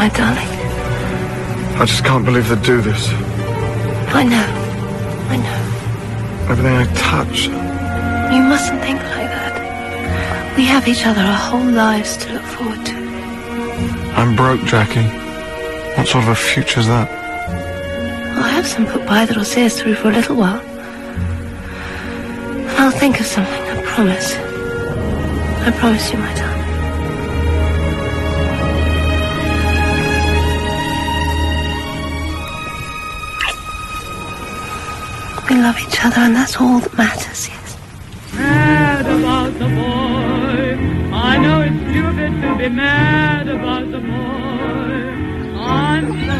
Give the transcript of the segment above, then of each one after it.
my darling. I just can't believe they'd do this. I know. I know. Everything I touch. You mustn't think like that. We have each other our whole lives to look forward to. I'm broke, Jackie. What sort of a future's that? I'll have some put by that'll see us through for a little while. I'll think of something, I promise. I promise you, my darling. We love each other, and that's all that matters, yes. Mad about the boy. I know it's stupid to be mad about the boy. I'm so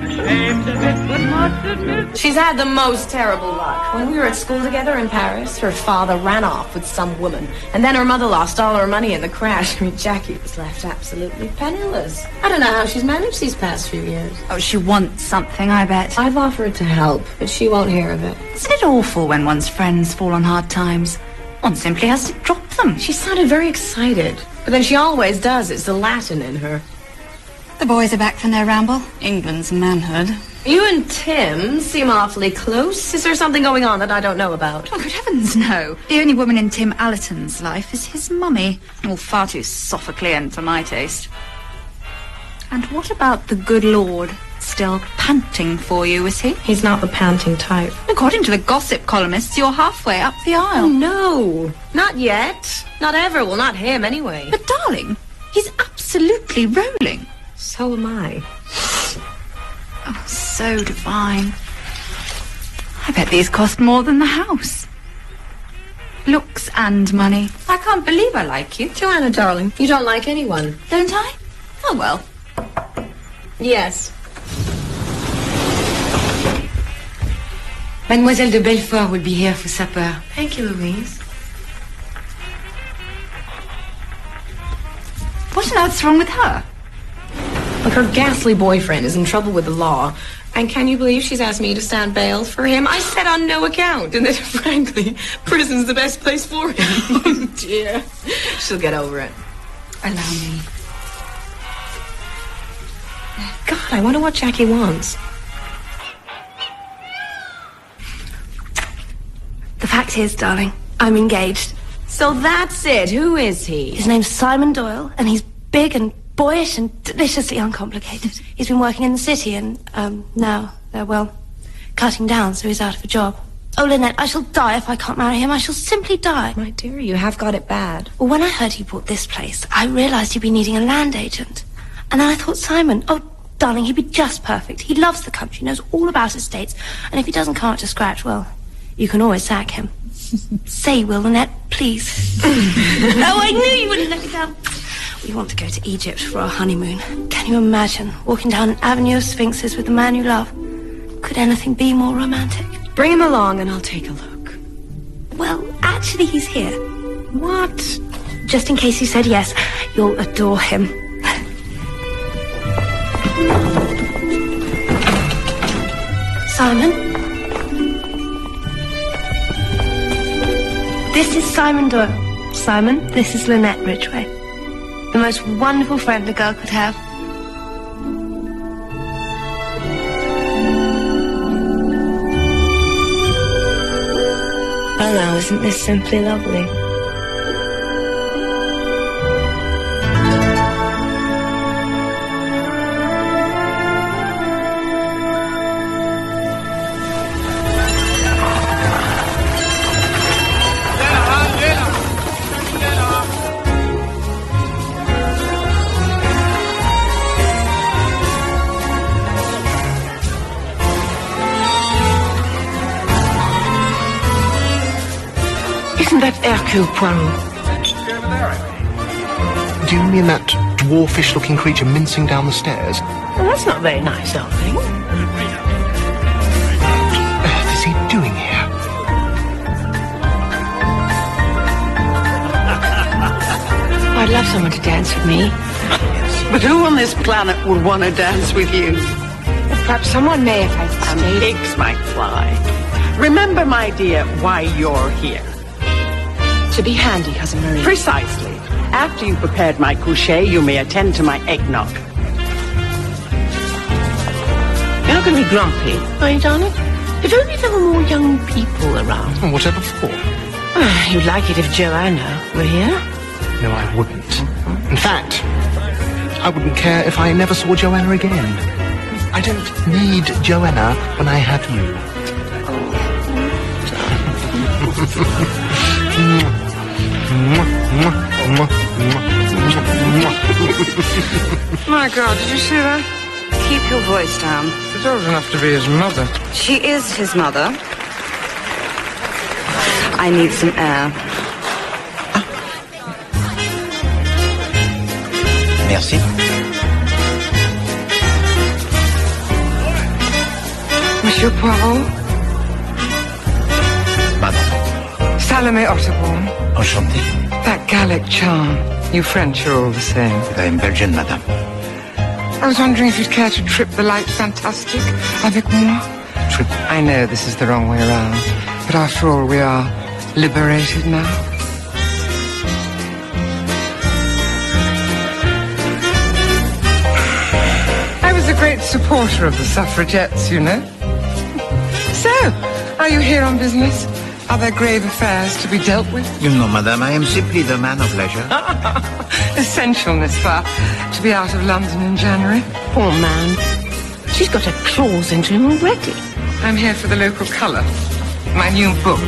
ashamed of it, but must admit. She's had the most terrible luck. When we were at school together in Paris, her father ran off with some woman, and then her mother lost all her money in the crash. I mean, Jackie was left absolutely penniless. I don't know how she's managed these past few years. Oh, she wants something, I bet. I've offered to help, but she won't hear of it. Isn't it awful when one's friends fall on hard times? One simply has to drop them. She sounded very excited, but then she always does. It's the Latin in her. The boys are back from their ramble. England's manhood. You and Tim seem awfully close. Is there something going on that I don't know about? Oh, good heavens, no. The only woman in Tim Allerton's life is his mummy. All far too Sophoclean for my taste. And what about the good Lord? Still panting for you, is he? He's not the panting type. According to the gossip columnists, you're halfway up the aisle. Oh, no. Not yet. Not ever. Well, not him, anyway. But, darling, he's absolutely rolling. So am I. Oh, so divine. I bet these cost more than the house. Looks and money. I can't believe I like you. Joanna, darling, you don't like anyone. Don't I? Oh, well. Yes. Mademoiselle de Belfort will be here for supper. Thank you, Louise. What on earth's wrong with her? Look, her ghastly boyfriend is in trouble with the law. And can you believe she's asked me to stand bail for him? I said on no account. And that, frankly, prison's the best place for him. Oh, dear. She'll get over it. Allow me. God, I wonder what Jackie wants. The fact is, darling, I'm engaged. So that's it. Who is he? His name's Saimonn Doyle, and he's big and boyish and deliciously uncomplicated. He's been working in the city, and now they're, well, cutting down, so he's out of a job. Oh, Lynette, I shall die if I can't marry him. I shall simply die. My dear, you have got it bad. Well, when I heard he bought this place, I realised he'd be needing a land agent. And then I thought, Simon, oh, darling, he'd be just perfect. He loves the country, knows all about estates, and if he doesn't come up to scratch, well, you can always sack him. Say you will, Lynette, please. Oh, I knew you wouldn't let me down. We want to go to Egypt for our honeymoon. Can you imagine walking down an avenue of sphinxes with the man you love? Could anything be more romantic? Bring him along and I'll take a look. Well, actually, he's here. What? Just in case he said yes, you'll adore him. Simon? This is Saimonn Doyle. Simon, this is Lynette Rítžgueϊ. The most wonderful friend a girl could have. Well, now, isn't this simply lovely? Isn't that Hercule Poirot? Do you mean that dwarfish-looking creature mincing down the stairs? Well, that's not very nice, darling. What on earth is he doing here? I'd love someone to dance with me. But who on this planet would want to dance with you? Well, perhaps someone may if I stayed. Pigs might fly. Remember, my dear, why you're here. To be handy, Cousin Marie. Precisely. After you've prepared my coucher, you may attend to my eggnog. You're not going to be grumpy, are you, darling? If only there were more young people around. And whatever for. You'd like it if Joanna were here? No, I wouldn't. In fact, I wouldn't care if I never saw Joanna again. I don't need Joanna when I have you. My God, did you see that? Keep your voice down. She's old enough to be his mother. She is his mother. I need some air. Merci. Monsieur Poirot? Madame. Salome Otterborn. Enchanté. That Gallic charm. You French are all the same. I'm Belgian, madame. I was wondering if you'd care to trip the light fantastic avec moi. Trip? I know this is the wrong way around, but after all, we are liberated now. I was a great supporter of the suffragettes, you know. So, are you here on business? Are there grave affairs to be dealt with? You know, madame, I am simply the man of leisure. Essential, n'est-ce pas, to be out of London in January? Poor man. She's got her claws into him already. I'm here for the local colour. My new book,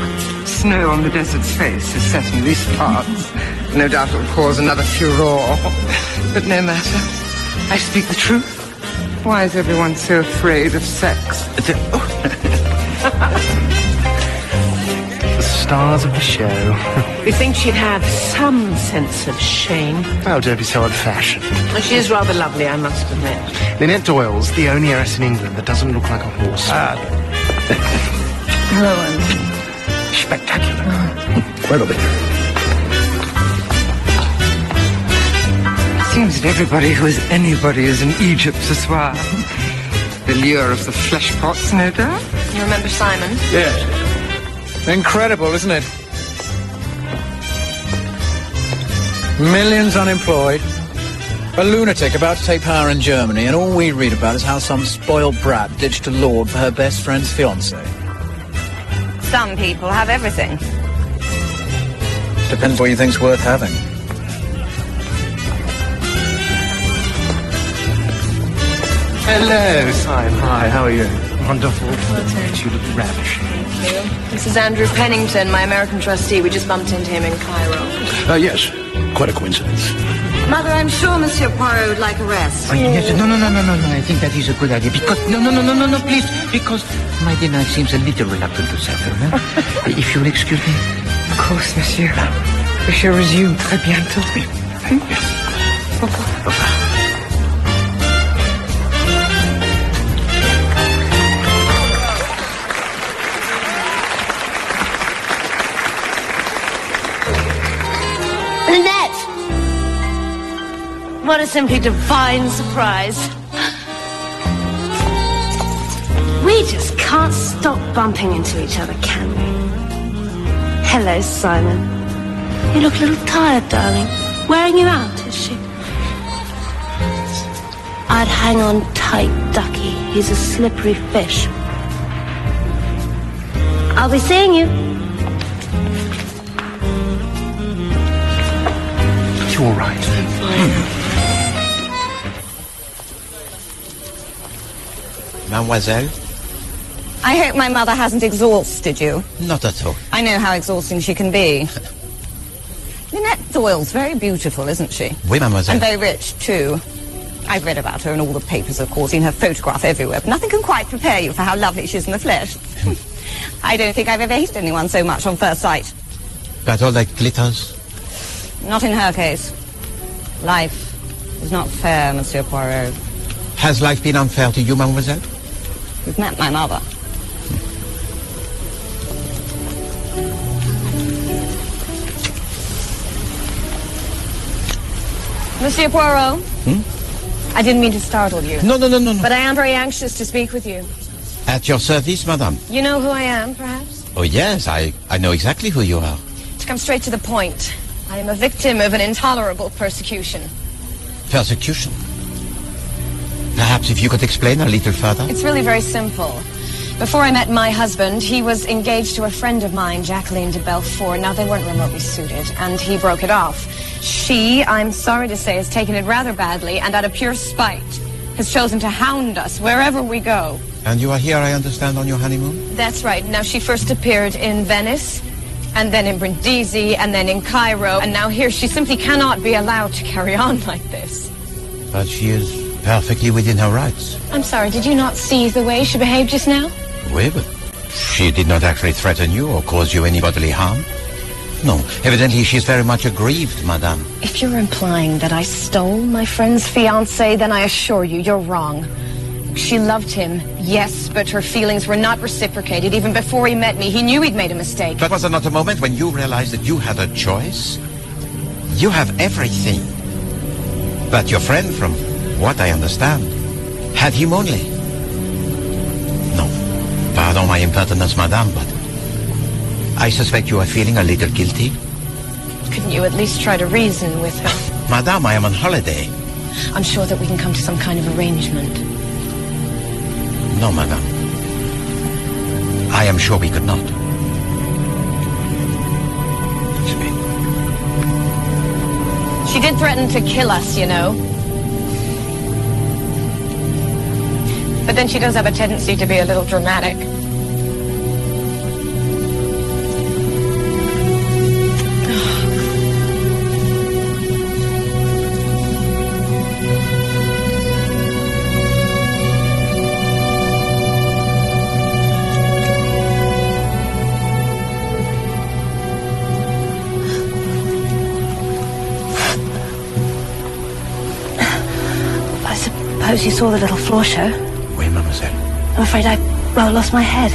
Snow on the Desert's Face, is set in these parts. No doubt it'll cause another furore. But no matter. I speak the truth. Why is everyone so afraid of sex? Stars of the show. We think she'd have some sense of shame. Oh, don't be so old-fashioned. She is rather lovely, I must admit. Lynette Doyle's the only heiress in England that doesn't look like a horse. Hello, Andy. Spectacular. Well, Seems that everybody who is anybody is in Egypt as well. The lure of the flesh pots, no doubt. You remember Simon? Yes. Incredible, isn't it? Millions unemployed. A lunatic about to take power in Germany, and all we read about is how some spoiled brat ditched a lord for her best friend's fiancé. Some people have everything. Depends what you think's worth having. Hello, Simon. Hi, how are you? Wonderful. You look ravishing. Thank you. This is Andrew Pennington, my American trustee. We just bumped into him in Cairo. Yes. Quite a coincidence. Mother, I'm sure Monsieur Poirot would like a rest. Yes, no, I think that is a good idea. Because, no, please. Because my dinner seems a little reluctant to settle. If you'll excuse me. Of course, monsieur. We shall resume très bientôt. Yes. Au revoir. Lynette! What a simply divine surprise. We just can't stop bumping into each other, can we? Hello, Simon. You look a little tired, darling. Wearing you out, is she? I'd hang on tight, ducky. He's a slippery fish. I'll be seeing you. You all right? Mademoiselle? I hope my mother hasn't exhausted you. Not at all. I know how exhausting she can be. Lynette Doyle's very beautiful, isn't she? Oui, mademoiselle. And very rich, too. I've read about her in all the papers, of course, seen her photograph everywhere, but nothing can quite prepare you for how lovely she is in the flesh. I don't think I've ever hated anyone so much on first sight. But all that glitters? Not in her case. Life is not fair, Monsieur Poirot. Has life been unfair to you, mademoiselle? You've met my mother. Monsieur Poirot? I didn't mean to startle you. No. But I am very anxious to speak with you. At your service, madame. You know who I am, perhaps? Oh, yes, I know exactly who you are. To come straight to the point, I am a victim of an intolerable persecution. Persecution? Perhaps if you could explain a little further? It's really very simple. Before I met my husband, he was engaged to a friend of mine, Jacqueline de Belfort. Now, they weren't remotely suited, and he broke it off. She, I'm sorry to say, has taken it rather badly, and out of pure spite, has chosen to hound us wherever we go. And you are here, I understand, on your honeymoon? That's right. Now, she first appeared in Venice, and then in Brindisi, and then in Cairo, and now here. She simply cannot be allowed to carry on like this. But she is perfectly within her rights. I'm sorry, did you not see the way she behaved just now? Oui, but she did not actually threaten you or cause you any bodily harm. No, evidently she is very much aggrieved, madame. If you're implying that I stole my friend's fiancé, then I assure you, you're wrong. She loved him, yes, but her feelings were not reciprocated. Even before he met me, he knew he'd made a mistake. But was there not a moment when you realized that you had a choice? You have everything. But your friend, from what I understand, had him only. No, pardon my impertinence, madame, but I suspect you are feeling a little guilty. Couldn't you at least try to reason with her? Madame, I am on holiday. I'm sure that we can come to some kind of arrangement. No, madame. I am sure we could not. She did threaten to kill us, you know. But then she does have a tendency to be a little dramatic. I suppose you saw the little floor show. Oui, mademoiselle. I'm afraid I lost my head.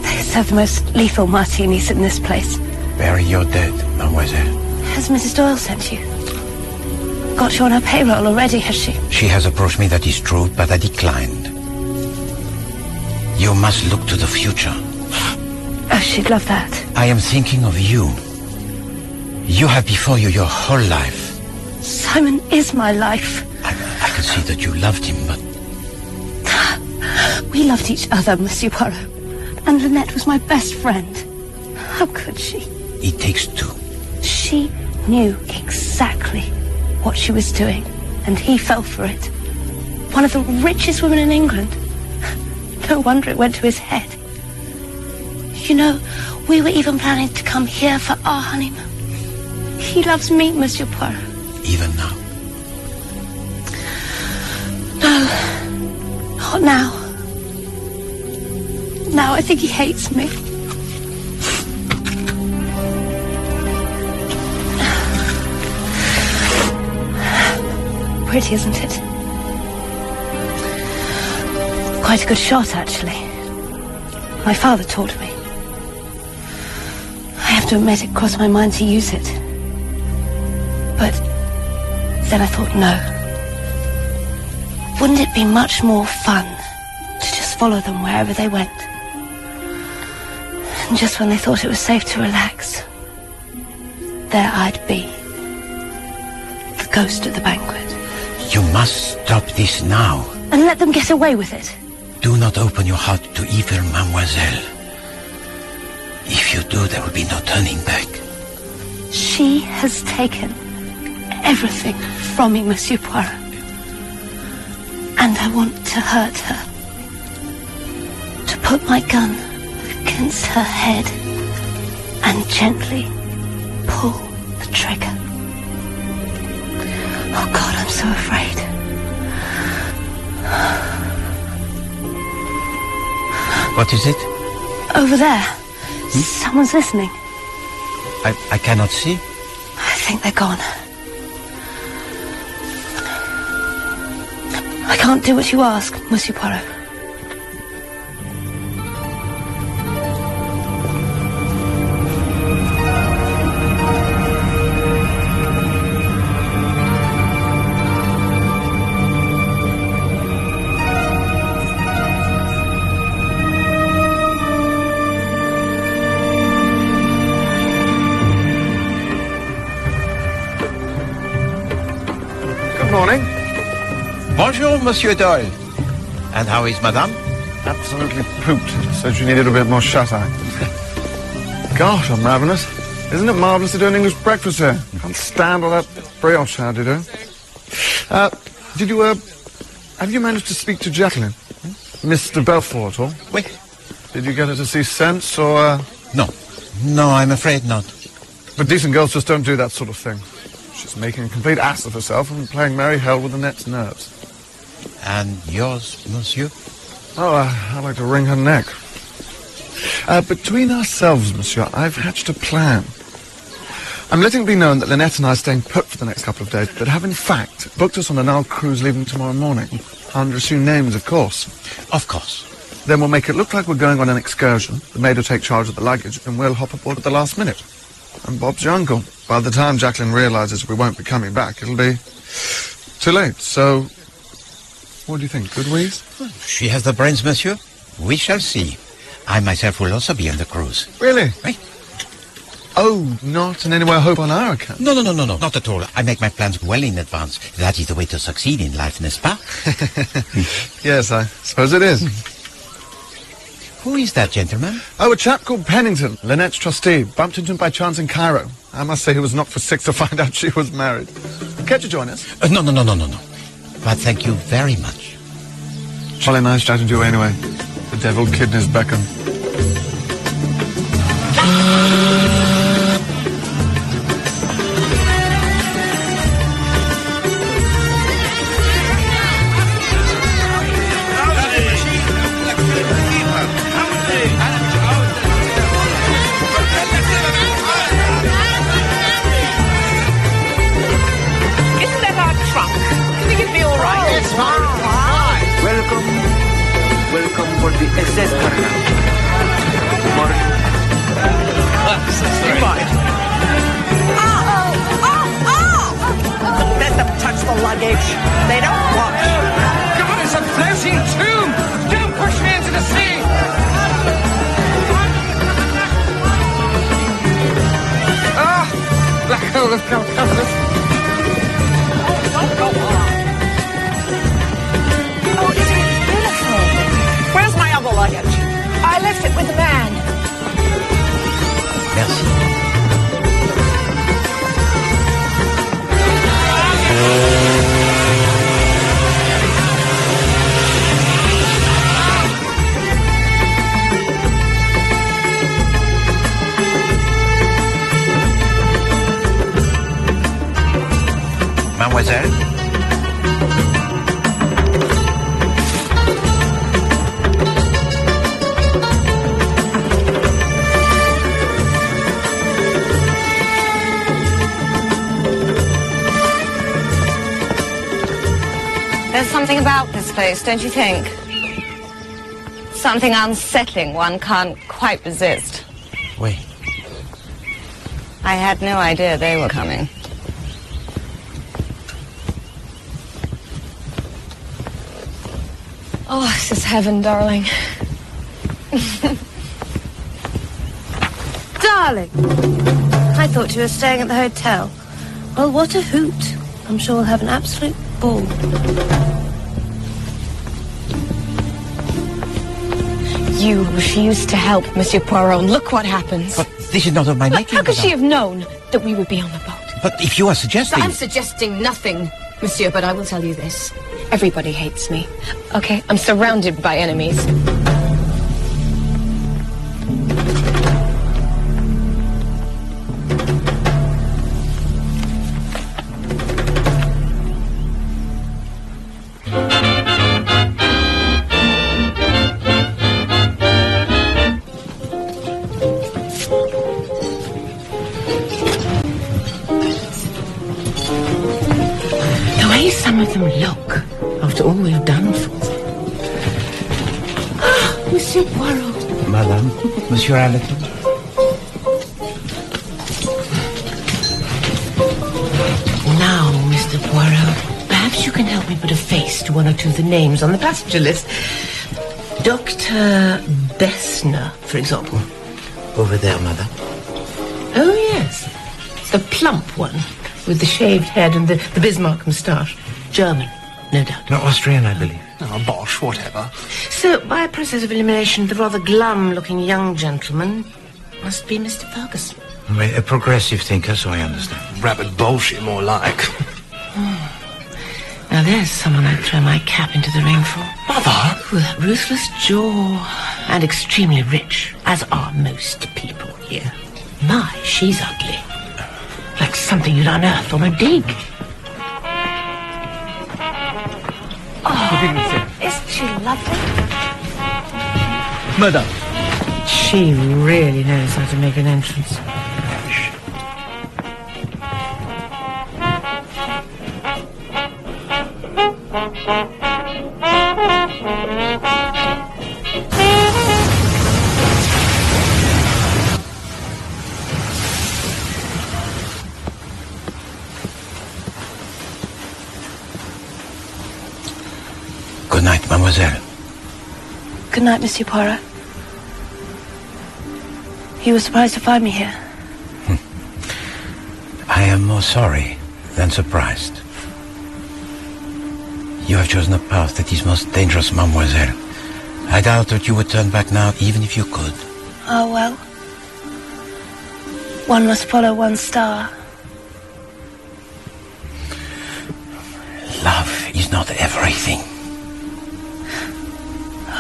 They serve the most lethal martinis in this place. Bury your dead, mademoiselle. Has Mrs. Doyle sent you? Got you on her payroll already, has she? She has approached me, that is true, but I declined. You must look to the future. Oh, she'd love that. I am thinking of you. You have before you your whole life. Simon is my life. I can see that you loved him, but... We loved each other, Monsieur Poirot. And Lynette was my best friend. How could she? It takes two. She knew exactly what she was doing, and he fell for it. One of the richest women in England. No wonder it went to his head. You know, we were even planning to come here for our honeymoon. He loves me, Monsieur Poirot. Even now? No, not now. Now I think he hates me. Pretty, isn't it? Quite a good shot, actually. My father taught me. I have to admit it crossed my mind to use it. But then I thought, no. Wouldn't it be much more fun to just follow them wherever they went? And just when they thought it was safe to relax, there I'd be. The ghost at the banquet. You must stop this now. And let them get away with it. Do not open your heart to evil, mademoiselle. If you do, there will be no turning back. She has taken everything from me, Monsieur Poirot. And I want to hurt her. To put my gun against her head and gently pull the trigger. Oh God, I'm so afraid. What is it? Over there. Someone's listening. I cannot see. I think they're gone. I can't do what you ask, Monsieur Poirot. Bonjour, Monsieur Doyle. And how is Madame? Absolutely pooped. Said she needed a bit more shut-eye. Gosh, I'm ravenous. Isn't it marvellous to do an English breakfast here? Can't stand all that brioche how do you do? Have you managed to speak to Jacqueline? Mr. Belfort at all? Oui. Did you get her to see sense, or... No, I'm afraid not. But decent girls just don't do that sort of thing. She's making a complete ass of herself and playing merry hell with Annette's nerves. And yours, monsieur? Oh, I'd like to wring her neck. Between ourselves, monsieur, I've hatched a plan. I'm letting it be known that Lynette and I are staying put for the next couple of days, but have in fact booked us on a Nile cruise leaving tomorrow morning. Under assumed names, of course. Of course. Then we'll make it look like we're going on an excursion. The maid will take charge of the luggage, and we'll hop aboard at the last minute. I'm Bob's your uncle. By the time Jacqueline realises we won't be coming back, it'll be too late. So, what do you think? Good wheeze? She has the brains, monsieur. We shall see. I myself will also be on the cruise. Really? Right. Oh, not in any way a hope on our account? No, not at all. I make my plans well in advance. That is the way to succeed in life, n'est-ce pas? Yes, I suppose it is. Who is that gentleman? Oh, a chap called Pennington, Lynette's trustee. Bumped into him by chance in Cairo. I must say he was knocked for six to find out she was married. Care to join us? No. But thank you very much. Jolly nice chatting to you anyway. The devil kidneys beckon. Welcome for the SS carnival. Good morning. Let them touch the luggage. They don't wash. God, it's a floating tomb. Don't push me into the sea. Black hole of Calcutta. Don't go on. Oh, isn't it beautiful? Where's my other luggage? I left it with the man. Merci. Mademoiselle? There's something about this place, don't you think? Something unsettling one can't quite resist. Oui. I had no idea they were coming. Oh, this is heaven, darling. Darling, I thought you were staying at the hotel. Well, what a hoot. I'm sure we'll have an absolute ball. You refused to help Monsieur Poirot, and look what happens. But this is not of my making. How could she have known that we would be on the boat? But if you are suggesting... I'm suggesting nothing, Monsieur, but I will tell you this. Everybody hates me. Okay, I'm surrounded by enemies. Some of them look, after all we've done for them. Ah, Monsieur Poirot. Madame, Monsieur Alex. Now, Mr. Poirot, perhaps you can help me put a face to one or two of the names on the passenger list. Dr. Bessner, for example. Over there, Madame. Oh, yes. The plump one with the shaved head and the Bismarck moustache. German. no doubt. No, Austrian, I believe. Oh, bosh, whatever. So, by a process of elimination, the rather glum-looking young gentleman must be Mr. Ferguson. Well, a progressive thinker, so I understand. Rabid bullshit, more like. Now there's someone I'd throw my cap into the ring for. Mother? With that ruthless jaw. And extremely rich, as are most people here. My, she's ugly. Like something you'd unearth on a dig. Oh, isn't she lovely? Madame. She really knows how to make an entrance. Good night, mademoiselle. Good night, Monsieur Poirot. You were surprised to find me here. I am more sorry than surprised. You have chosen a path that is most dangerous, mademoiselle. I doubt that you would turn back now, even if you could. Oh, well. One must follow one's star. Love is not everything.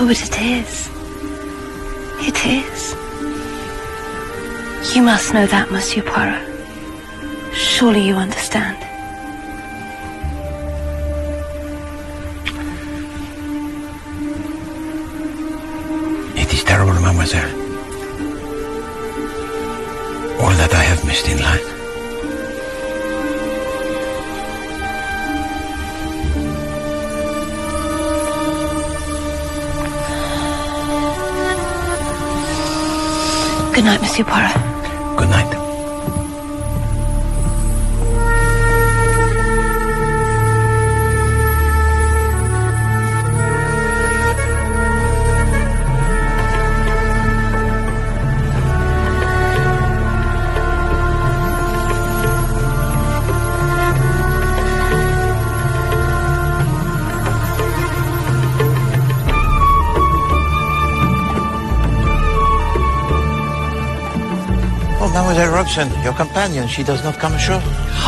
Oh, but it is. It is. You must know that, Monsieur Poirot. Surely you understand. It is terrible, mademoiselle. All that I have missed in life. Good night, Monsieur Poirot. Good night. Mademoiselle Robson, your companion, she does not come ashore.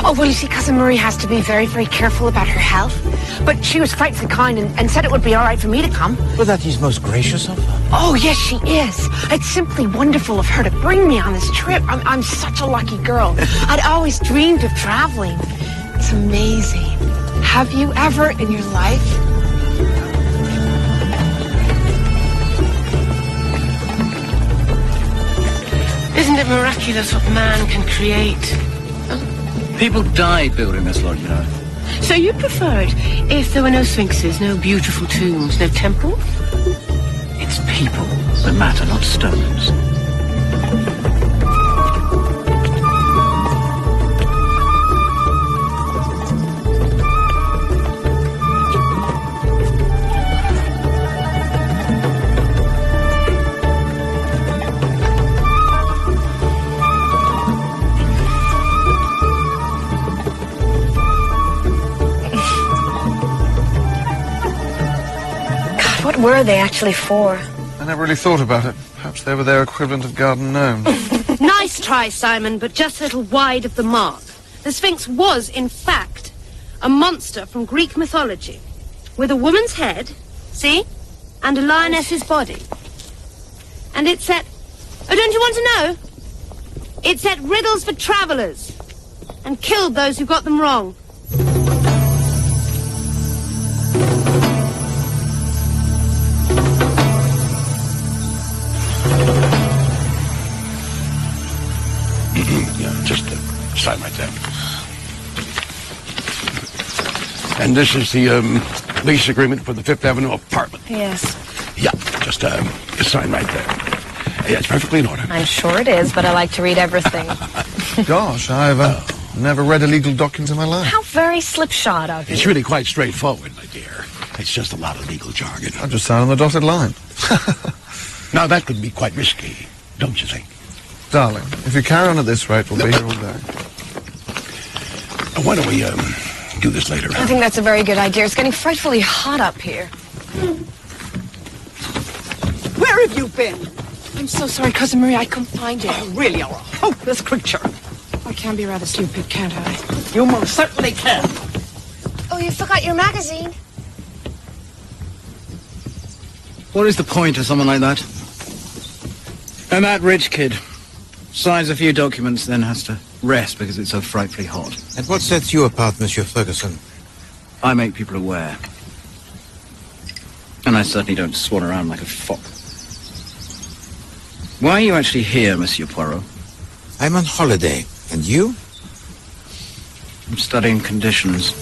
Oh, well, you see, Cousin Marie has to be very, very careful about her health. But she was frightfully kind and said it would be all right for me to come. Well, that is most gracious of her. Oh, yes, she is. It's simply wonderful of her to bring me on this trip. I'm such a lucky girl. I'd always dreamed of traveling. It's amazing. Have you ever in your life? Isn't it miraculous what man can create? People died building this lot, you know. So you preferred if there were no sphinxes, no beautiful tombs, no temples? It's people that matter, not stones. What were they actually for? I never really thought about it. Perhaps they were their equivalent of garden gnomes. Nice try, Simon, but just a little wide of the mark. The Sphinx was, in fact, a monster from Greek mythology, with a woman's head, see, and a lioness's body. And it set... Oh, don't you want to know? It set riddles for travellers, and killed those who got them wrong. Just sign right there. And this is the lease agreement for the Fifth Avenue apartment. Yes. Yeah, just sign right there. Yeah, it's perfectly in order. I'm sure it is, but I like to read everything. Gosh, I've never read a legal document in my life. How very slipshod of you. It's really quite straightforward, my dear. It's just a lot of legal jargon. I'll just sign on the dotted line. Now, that could be quite risky, don't you think? Darling, if you carry on at this rate, we'll be here all day. Why don't we do this later. I think that's a very good idea. It's getting frightfully hot up here. Where have you been? I'm so sorry, Cousin Marie. I couldn't find you. You really are a hopeless creature. I can be rather stupid, can't I? You most certainly can. Oh, you forgot your magazine. What is the point of someone like that? And that rich kid signs a few documents, then has to rest because it's so frightfully hot. And what sets you apart, Monsieur Ferguson? I make people aware. And I certainly don't swan around like a fop. Why are you actually here, Monsieur Poirot? I'm on holiday. And you? I'm studying conditions.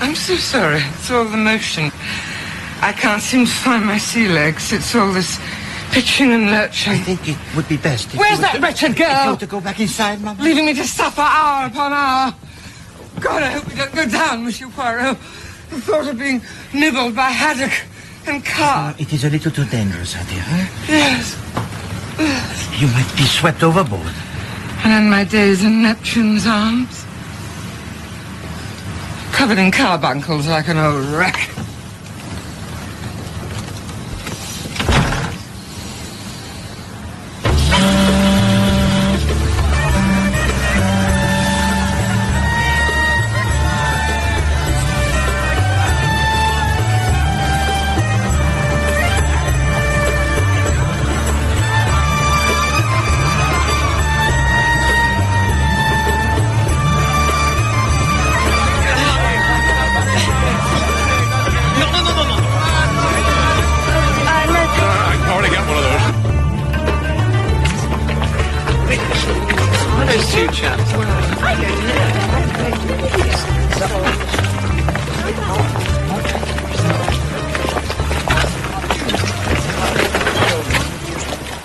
I'm so sorry. It's all the motion. I can't seem to find my sea legs. It's all this pitching and lurching. I think it would be best if Where's that wretched girl? If you were to go back inside, Mama. Leaving me to suffer hour upon hour. God, I hope we don't go down, Monsieur Poirot. The thought of being nibbled by haddock and carp. It is a little too dangerous, dear, huh? Yes. You might be swept overboard. And end my days in Neptune's arms. Covered in carbuncles like an old wreck.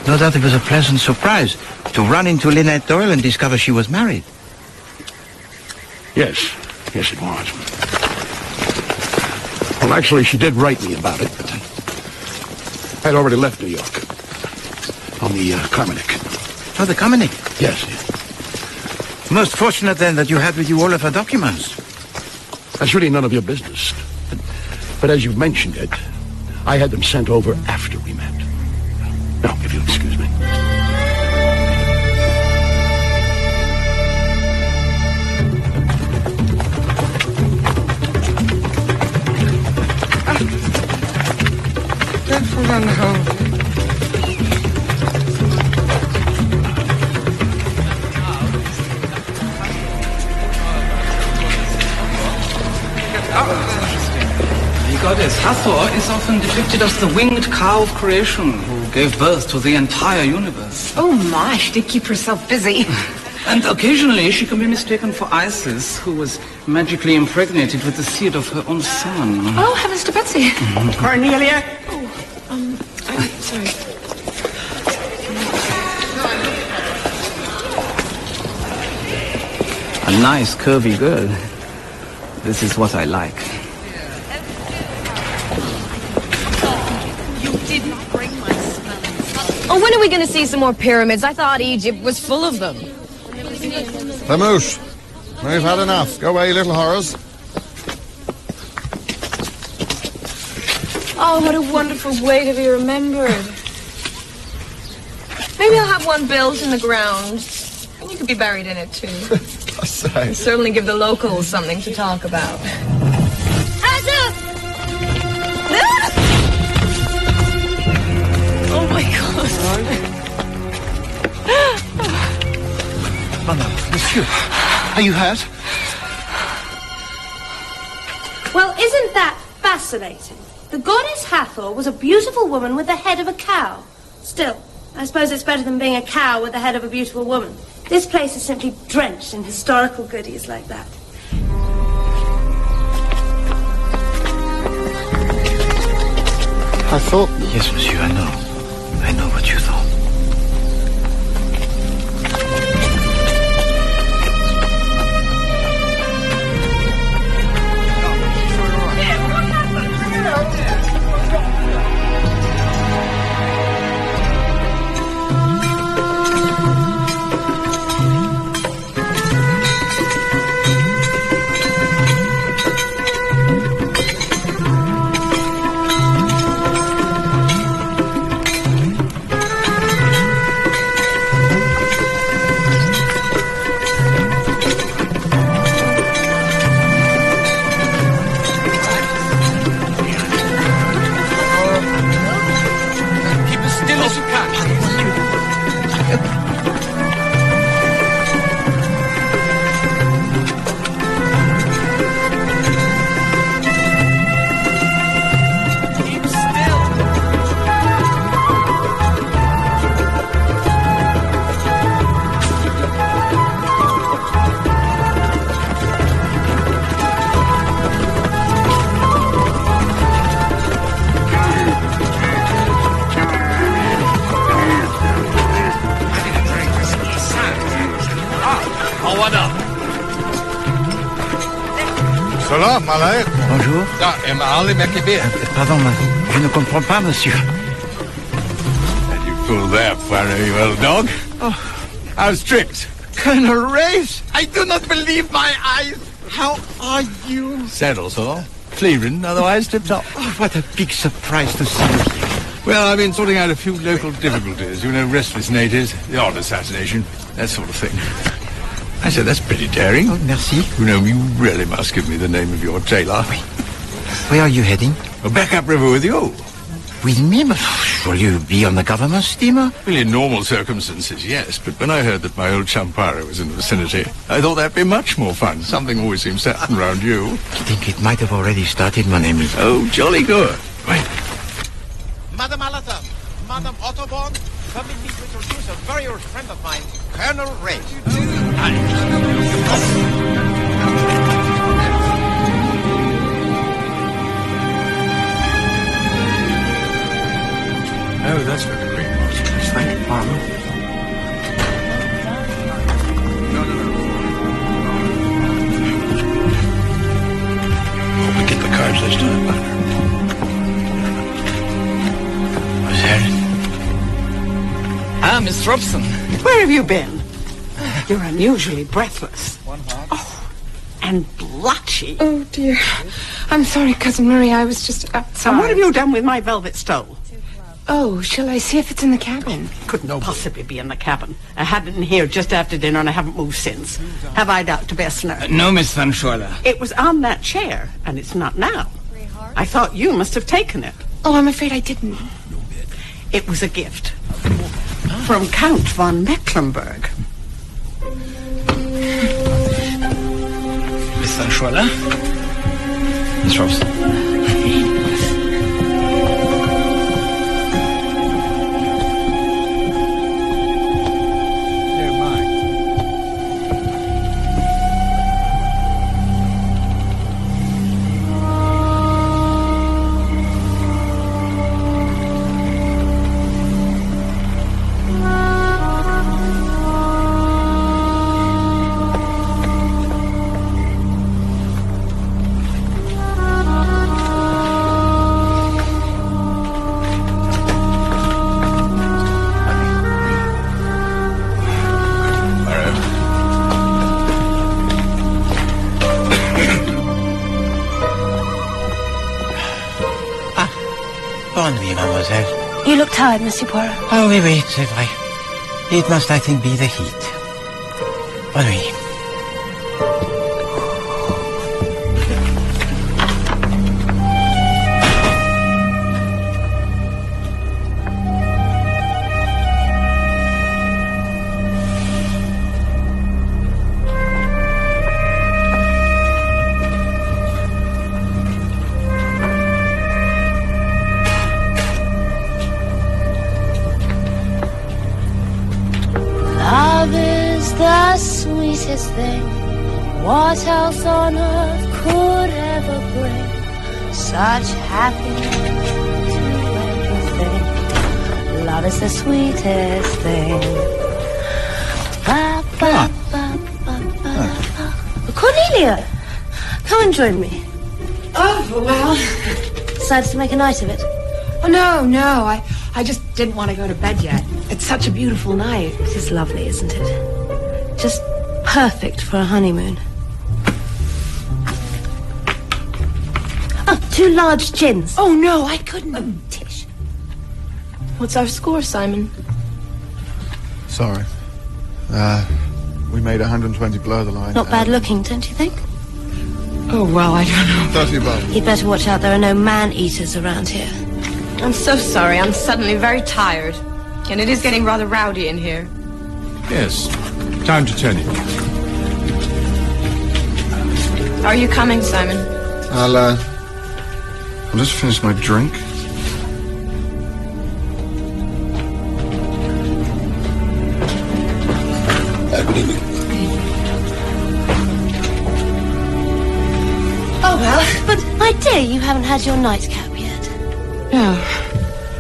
No doubt it was a pleasant surprise to run into Lynette Doyle and discover she was married. Yes. Yes, it was. Well, actually, she did write me about it, but I'd already left New York. On the Carminic. Oh, the Carminic? Yes. Most fortunate, then, that you had with you all of her documents. That's really none of your business. But as you've mentioned it, I had them sent over after we met. Now, if you'll excuse me. Don't fall down the hole. The goddess Hathor is often depicted as the winged cow of creation who gave birth to the entire universe. Oh my, she did keep herself busy. And occasionally she can be mistaken for Isis, who was magically impregnated with the seed of her own son. Oh, heavens to Betsy. Cornelia? I'm sorry. A nice curvy girl. This is what I like. Oh, when are we going to see some more pyramids? I thought Egypt was full of them. Vamoose, we've had enough. Go away, you little horrors. Oh, what a wonderful way to be remembered. Maybe I'll have one built in the ground. And you could be buried in it, too. And certainly give the locals something to talk about. Oh, my God. Mama, monsieur, are you hurt? Well, isn't that fascinating? The goddess Hathor was a beautiful woman with the head of a cow. Still, I suppose it's better than being a cow with the head of a beautiful woman. This place is simply drenched in historical goodies like that. I thought... Yes, monsieur, I know. I know what you thought. what up? Salam alaikum. Bonjour. Pardon, je ne comprends pas, monsieur. And you pulled that, Poirot, you old dog. Oh. How's tricks? Colonel Reyes, I do not believe my eyes. How are you? Saddle sore. Flea-ridden, otherwise tip-top. Oh, what a big surprise to see you here. Well, I've been sorting out a few local difficulties. You know, restless natives, the odd assassination, that sort of thing. I said, that's pretty daring. Oh, merci. You know, you really must give me the name of your tailor. Oui. Where are you heading? Well, back up river with you. With me? Will you be on the government steamer? Well, in normal circumstances, yes. But when I heard that my old chum Poirot was in the vicinity, I thought that'd be much more fun. Something always seems to happen around you. I think it might have already started, mon ami. Oh, jolly good. Right. Madame Alata, Madame Autobahn, permit me to introduce a very old friend of mine, Colonel Reyes. Oh, that's what the green was. Thank you, pardon. No. Hope we get the cards this time, partner. What's that? Ah, Miss Robson. Where have you been? You're unusually breathless. Oh, and blotchy. Oh, dear. I'm sorry, Cousin Marie. I was just outside. And what have you done with my velvet stole? Oh, shall I see if it's in the cabin? Couldn't possibly be in the cabin. I had it in here just after dinner and I haven't moved since. Have I, Dr. Bessner? No, Miss Van Scholler. It was on that chair, and it's not now. I thought you must have taken it. Oh, I'm afraid I didn't. It was a gift. From Count von Mecklenburg. Miss Van Scholler? Miss Robson? You look tired, Monsieur Poirot. Oh, oui, c'est vrai. It must, I think, be the heat. Bonne nuit. Thing. What else on earth could ever bring such happiness to everything? Love is the sweetest thing. Ba, ba, ba, ba, ba, ba. Cornelia, come and join me. Oh, well. Decided to make a night of it? Oh, no. I just didn't want to go to bed yet. It's such a beautiful night. It is lovely, isn't it? Just perfect for a honeymoon. Oh, 2 large gins. Oh, no, I couldn't. Oh, Tish. What's our score, Simon? Sorry. We made 120 below the line. Not bad looking, don't you think? Oh, well, I don't know. 30 above. You'd better watch out. There are no man-eaters around here. I'm so sorry. I'm suddenly very tired. And it is getting rather rowdy in here. Yes. Time to turn it. Are you coming, Simon? I'll just finish my drink. Good evening. Oh, well. But, my dear, you haven't had your nightcap yet. No.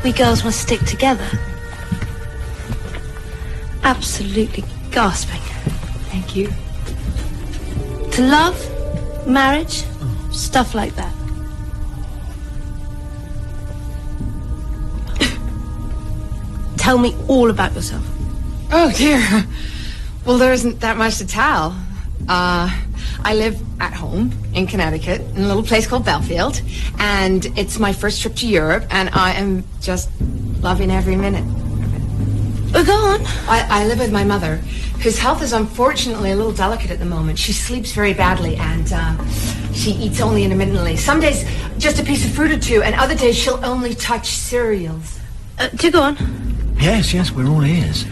We girls must stick together. Absolutely gasping. Thank you. To love, marriage, stuff like that. Tell me all about yourself. Oh, dear. Well, there isn't that much to tell. I live at home in Connecticut in a little place called Belfield, and it's my first trip to Europe, and I am just loving every minute. Go on. I live with my mother, whose health is unfortunately a little delicate at the moment. She sleeps very badly, and she eats only intermittently. Some days, just a piece of fruit or two, and other days she'll only touch cereals. Do go on. Yes, we're all ears.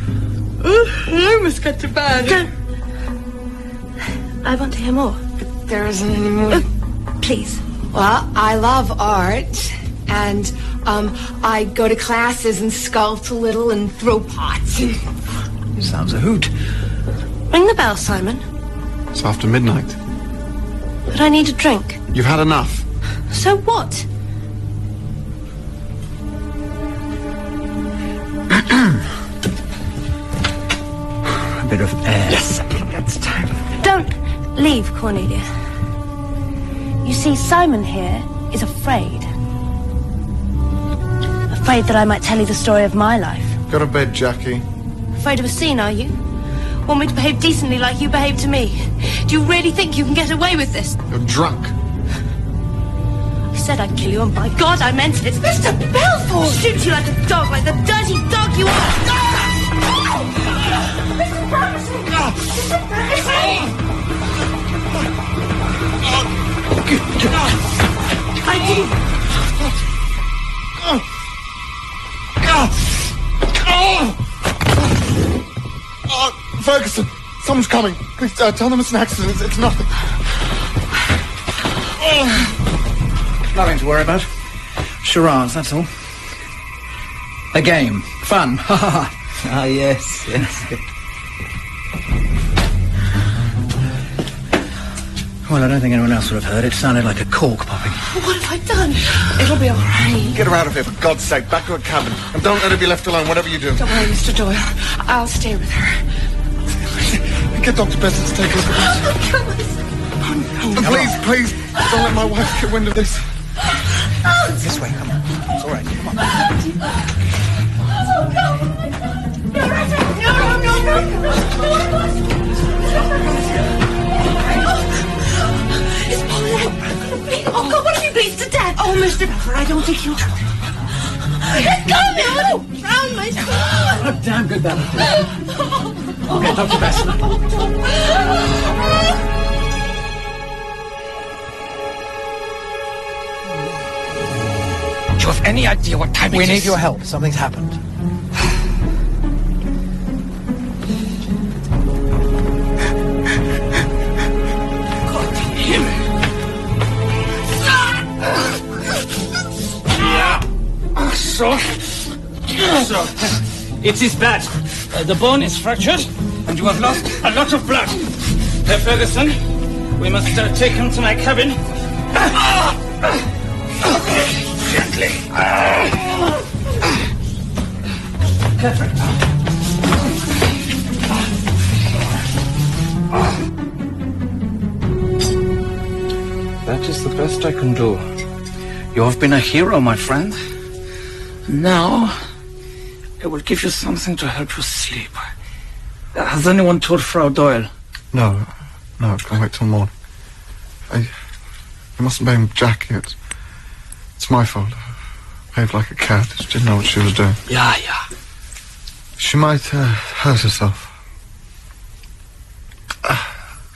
I must get to bed. Don't. I want to hear more. But there isn't any more. Please. Well, I love art, and I go to classes and sculpt a little and throw pots. Sounds a hoot. Ring the bell, Simon. It's after midnight. But I need a drink. You've had enough. So what? A bit of air. Yes, I think that's time. Don't leave, Cornelia. You see, Simon here is afraid. Afraid that I might tell you the story of my life. Go to bed, Jackie. Afraid of a scene, are you? Want me to behave decently like you behaved to me? Do you really think you can get away with this? You're drunk. I said I'd kill you, and by God, I meant it. Mr. Belford! Shoot you like a dog, like the dirty dog you are! I didn't. Ferguson, someone's coming. Please tell them it's an accident. It's nothing. Nothing to worry about. Charades, that's all. A game. Fun. Ha ha ha. Ah, yes. Well, I don't think anyone else would have heard. It sounded like a cork popping. What have I done? It'll be all right. Get her out of here, for God's sake. Back to her cabin. And don't let her be left alone, whatever you do. Don't worry, Mr. Doyle. I'll stay with her. Get Dr. Besson to take a look at this. And please, don't let my wife get wind of this. This way, come on. It's all right. Come on. It's Paulette. Oh, God, what have you bleeding to death? Oh, Mr. Belford, I don't think you'll... Let go of me! I want to drown myself! Oh, damn good that would do. Okay, Dr. Besson. Do you have any idea what time it is? We need your help. Something's happened. So, it is bad. The bone is fractured, and you have lost a lot of blood. Herr Ferguson, we must take him to my cabin. Gently. That is the best I can do. You have been a hero, my friend. Now, I will give you something to help you sleep. Has anyone told Frau Doyle? No, I'll wait till morning. You mustn't blame Jackie. It's my fault. I behaved like a cat. She didn't know what she was doing. Yeah. She might hurt herself.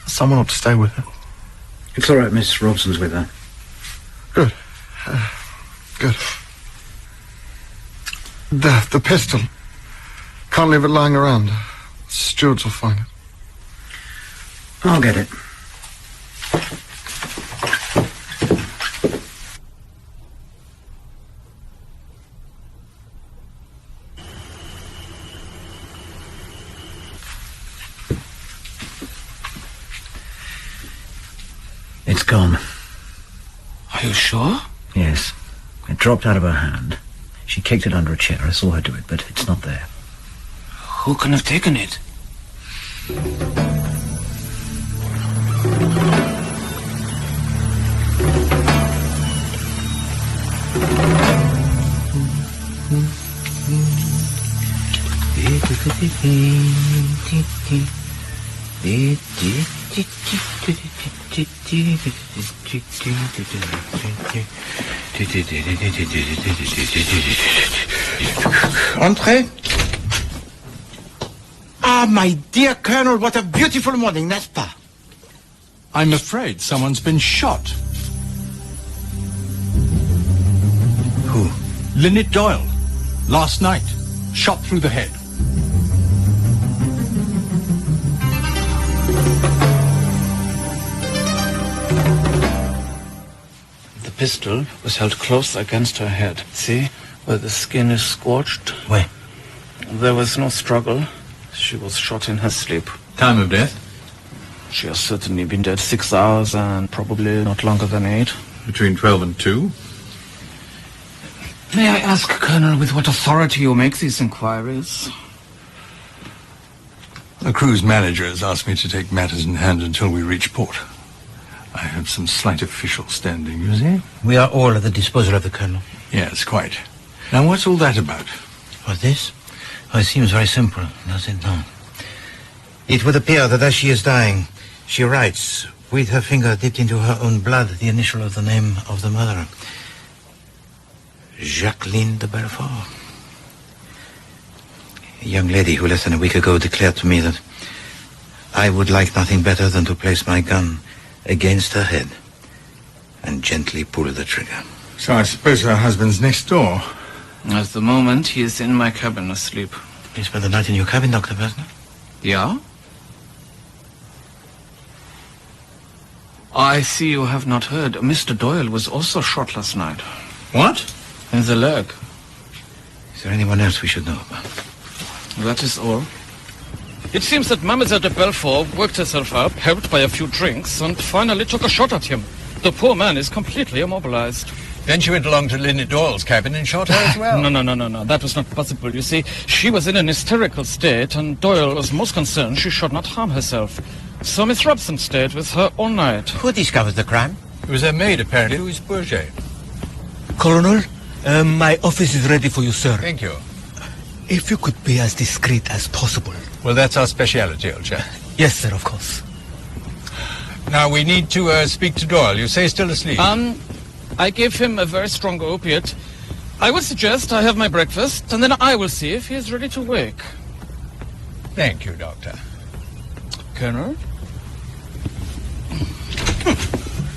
Someone ought to stay with her. It's all right, Miss Robson's with her. Good. Good. The pistol. Can't leave it lying around. Stewards will find it. I'll get it. It's gone. Are you sure? Yes. It dropped out of her hand. She kicked it under a chair. I saw her do it, but it's not there. Who can have taken it? Entrez. Ah, my dear Colonel, what a beautiful morning, n'est-ce pas? I'm afraid someone's been shot. Who? Lynette Doyle. Last night. Shot through the head. The pistol was held close against her head. See, where the skin is scorched? Where? There was no struggle. She was shot in her sleep. Time of death? She has certainly been dead 6 hours and probably not longer than 8. Between 12 and 2? May I ask, Colonel, with what authority you make these inquiries? The cruise manager has asked me to take matters in hand until we reach port. I have some slight official standing, you see? We are all at the disposal of the Colonel. Yes, quite. Now, what's all that about? What's this? Oh, it seems very simple, does it not? It would appear that as she is dying, she writes, with her finger dipped into her own blood, the initial of the name of the murderer. Jacqueline de Belfort. A young lady who less than a week ago declared to me that I would like nothing better than to place my gun against her head and gently pull the trigger. So I suppose her husband's next door? At the moment, he is in my cabin asleep. You spent the night in your cabin, Dr. Wessner? Yeah? I see you have not heard. Mr. Doyle was also shot last night. What? In the leg. Is there anyone else we should know about? That is all. It seems that Mademoiselle de Belfort worked herself up, helped by a few drinks, and finally took a shot at him. The poor man is completely immobilized. Then she went along to Lynette Doyle's cabin and shot her as well. No. That was not possible. You see, she was in an hysterical state, and Doyle was most concerned she should not harm herself. So Miss Robson stayed with her all night. Who discovered the crime? It was her maid, apparently, Louise Bourget. Colonel, my office is ready for you, sir. Thank you. If you could be as discreet as possible. Well, that's our speciality, old chap. Yes, sir, of course. Now, we need to speak to Doyle. You say he's still asleep? I gave him a very strong opiate. I would suggest I have my breakfast, and then I will see if he is ready to wake. Thank you, Doctor. Colonel?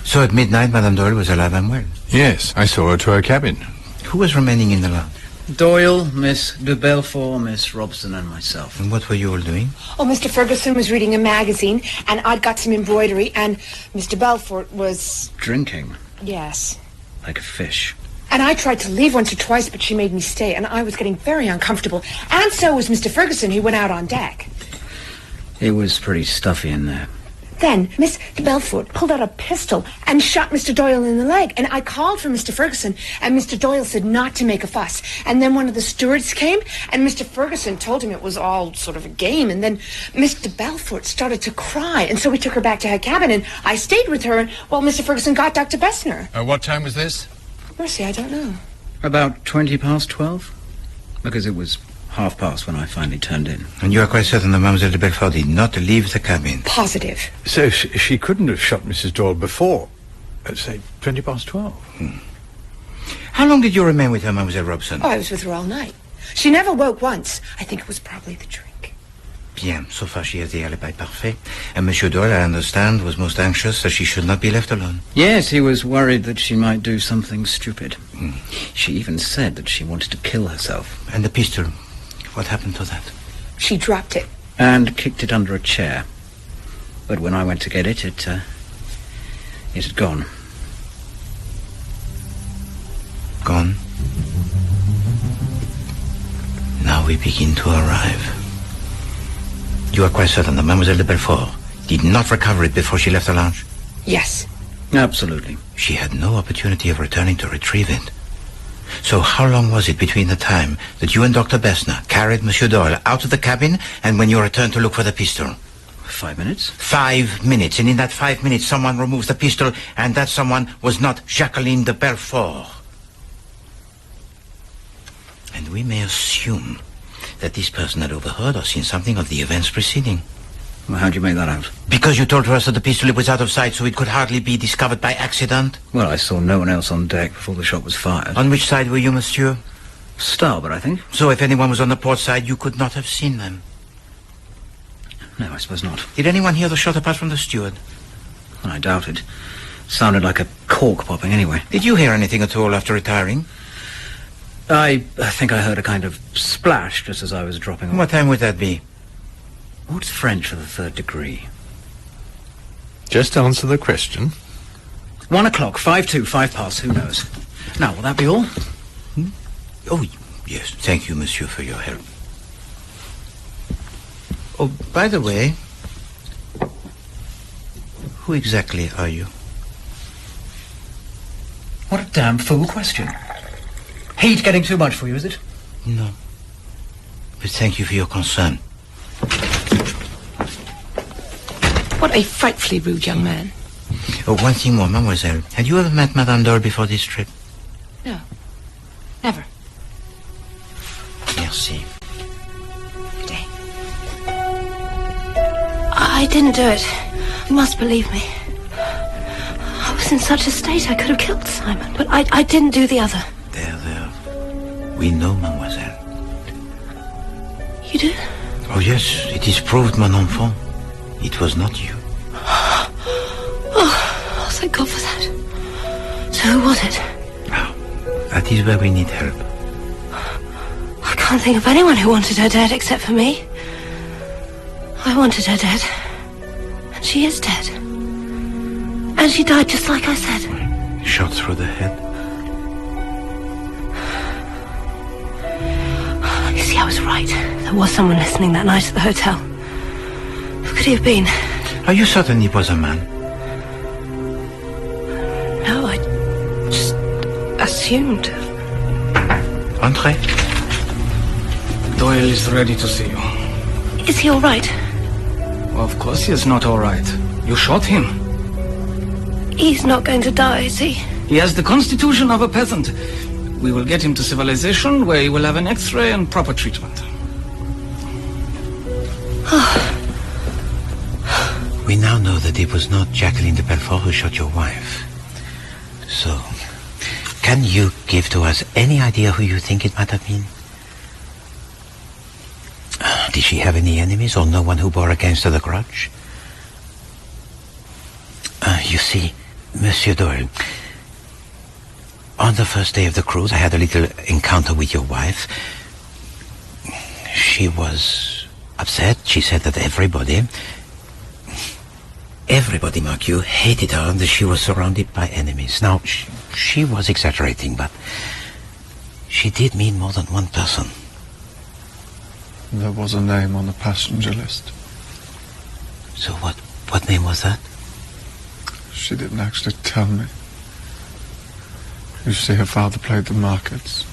So at midnight, Madame Doyle was alive and well? Yes, I saw her to her cabin. Who was remaining in the lounge? Doyle, Miss de Belfort, Miss Robson, and myself. And what were you all doing? Oh, Mr. Ferguson was reading a magazine, and I'd got some embroidery, and Mr. Belfort was... Drinking. Yes. Like a fish. And I tried to leave once or twice, but she made me stay, and I was getting very uncomfortable. And so was Mr. Ferguson, who went out on deck. It was pretty stuffy in there. Then Miss de Belfort pulled out a pistol and shot Mr. Doyle in the leg. And I called for Mr. Ferguson, and Mr. Doyle said not to make a fuss. And then one of the stewards came, and Mr. Ferguson told him it was all sort of a game. And then Miss de Belfort started to cry, and so we took her back to her cabin, and I stayed with her while Mr. Ferguson got Dr. Bessner. What time was this? Mercy, I don't know. About 20 past 12? Because it was 12:30 when I finally turned in. And you are quite certain that Mademoiselle de Belfort did not leave the cabin? Positive. So she couldn't have shot Mrs. Doyle before, say, 20 past 12. How long did you remain with her, Mademoiselle Robson? Oh, I was with her all night. She never woke once. I think it was probably the drink. Bien, so far she has the alibi parfait. And Monsieur Doyle, I understand, was most anxious that she should not be left alone. Yes, he was worried that she might do something stupid. She even said that she wanted to kill herself. And the pistol? What happened to that? She dropped it. And kicked it under a chair. But when I went to get it, it had gone. Gone? Now we begin to arrive. You are quite certain that Mademoiselle de Belfort did not recover it before she left the lounge? Yes. Absolutely. She had no opportunity of returning to retrieve it. So how long was it between the time that you and Dr. Bessner carried Monsieur Doyle out of the cabin and when you returned to look for the pistol? 5 minutes. 5 minutes. And in that 5 minutes, someone removes the pistol, and that someone was not Jacqueline de Belfort. And we may assume that this person had overheard or seen something of the events preceding. Well, how do you make that out? Because you told us that the pistol was out of sight, so it could hardly be discovered by accident. Well, I saw no one else on deck before the shot was fired. On which side were you, monsieur? Starboard, I think. So if anyone was on the port side, you could not have seen them? No, I suppose not. Did anyone hear the shot apart from the steward? I doubt it. Sounded like a cork popping anyway. Did you hear anything at all after retiring? I think I heard a kind of splash just as I was dropping off. What time would that be? What's French for the third degree? Just answer the question. 1 o'clock, 5 past, who knows? Now, will that be all? Oh, yes. Thank you, monsieur, for your help. Oh, by the way, who exactly are you? What a damn fool question. Heat getting too much for you, is it? No. But thank you for your concern. What a frightfully rude young man. Oh, one thing more, mademoiselle. Had you ever met Madame Doyle before this trip? No. Never. Merci. Good day. I didn't do it. You must believe me. I was in such a state I could have killed Simon, but I didn't do the other. There. We know, mademoiselle. You do? Oh, yes. It is proved, mon enfant. It was not you. Oh, thank God for that. So who was it? Oh, that is where we need help. I can't think of anyone who wanted her dead except for me. I wanted her dead. And she is dead. And she died just like I said. Shot through the head. You see, I was right. There was someone listening that night at the hotel. Who could he have been? Are you certain he was a man? No, I just assumed. Entrez. Doyle is ready to see you. Is he all right? Well, of course he is not all right. You shot him. He's not going to die, is he? He has the constitution of a peasant. We will get him to civilization, where he will have an X-ray and proper treatment. We now know that it was not Jacqueline de Belfort who shot your wife. So, can you give to us any idea who you think it might have been? Did she have any enemies or no one who bore against her the grudge? You see, Monsieur Doyle, on the first day of the cruise I had a little encounter with your wife. She was upset. She said that everybody, mark you, hated her and that she was surrounded by enemies. Now, she was exaggerating, but she did mean more than one person. There was a name on the passenger list. So what name was that? She didn't actually tell me. You see, her father played the markets.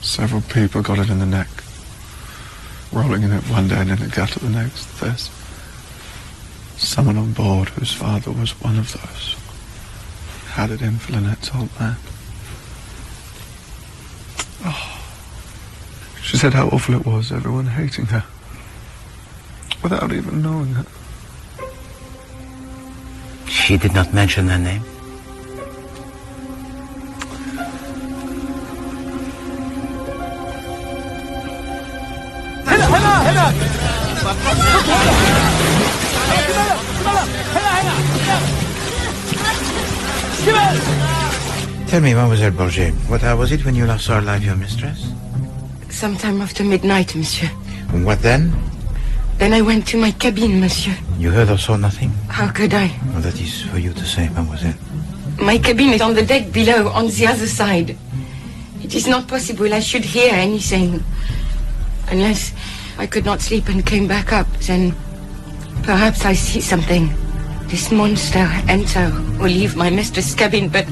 Several people got it in the neck. Rolling in it one day and in the gutter the next. There's someone on board whose father was one of those. Had it in for Lynette's old man. Oh. She said how awful it was, everyone hating her. Without even knowing her. She did not mention her name? Tell me, Mademoiselle Bourget, what hour was it when you last saw alive your mistress? Sometime after midnight, monsieur. And what then? Then I went to my cabin, monsieur. You heard or saw nothing? How could I? Well, that is for you to say, mademoiselle. My cabin is on the deck below, on the other side. It is not possible I should hear anything. Unless I could not sleep and came back up, then perhaps I see something. This monster enter or leave my mistress' cabin, but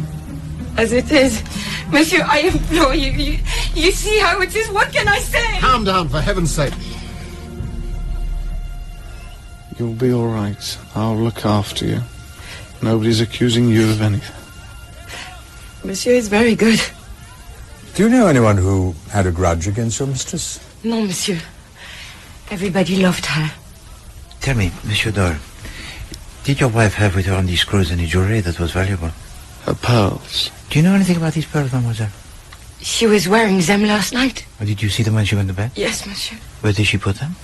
as it is, monsieur, I implore you, you see how it is, what can I say? Calm down, for heaven's sake. You'll be all right. I'll look after you. Nobody's accusing you of anything. Monsieur is very good. Do you know anyone who had a grudge against your mistress? Non, monsieur. Everybody loved her. Tell me, Monsieur Doyle, did your wife have with her on these cruise any jewelry that was valuable? Her pearls. Do you know anything about these pearls, mademoiselle? She was wearing them last night. Or did you see them when she went to bed? Yes, monsieur. Where did she put them?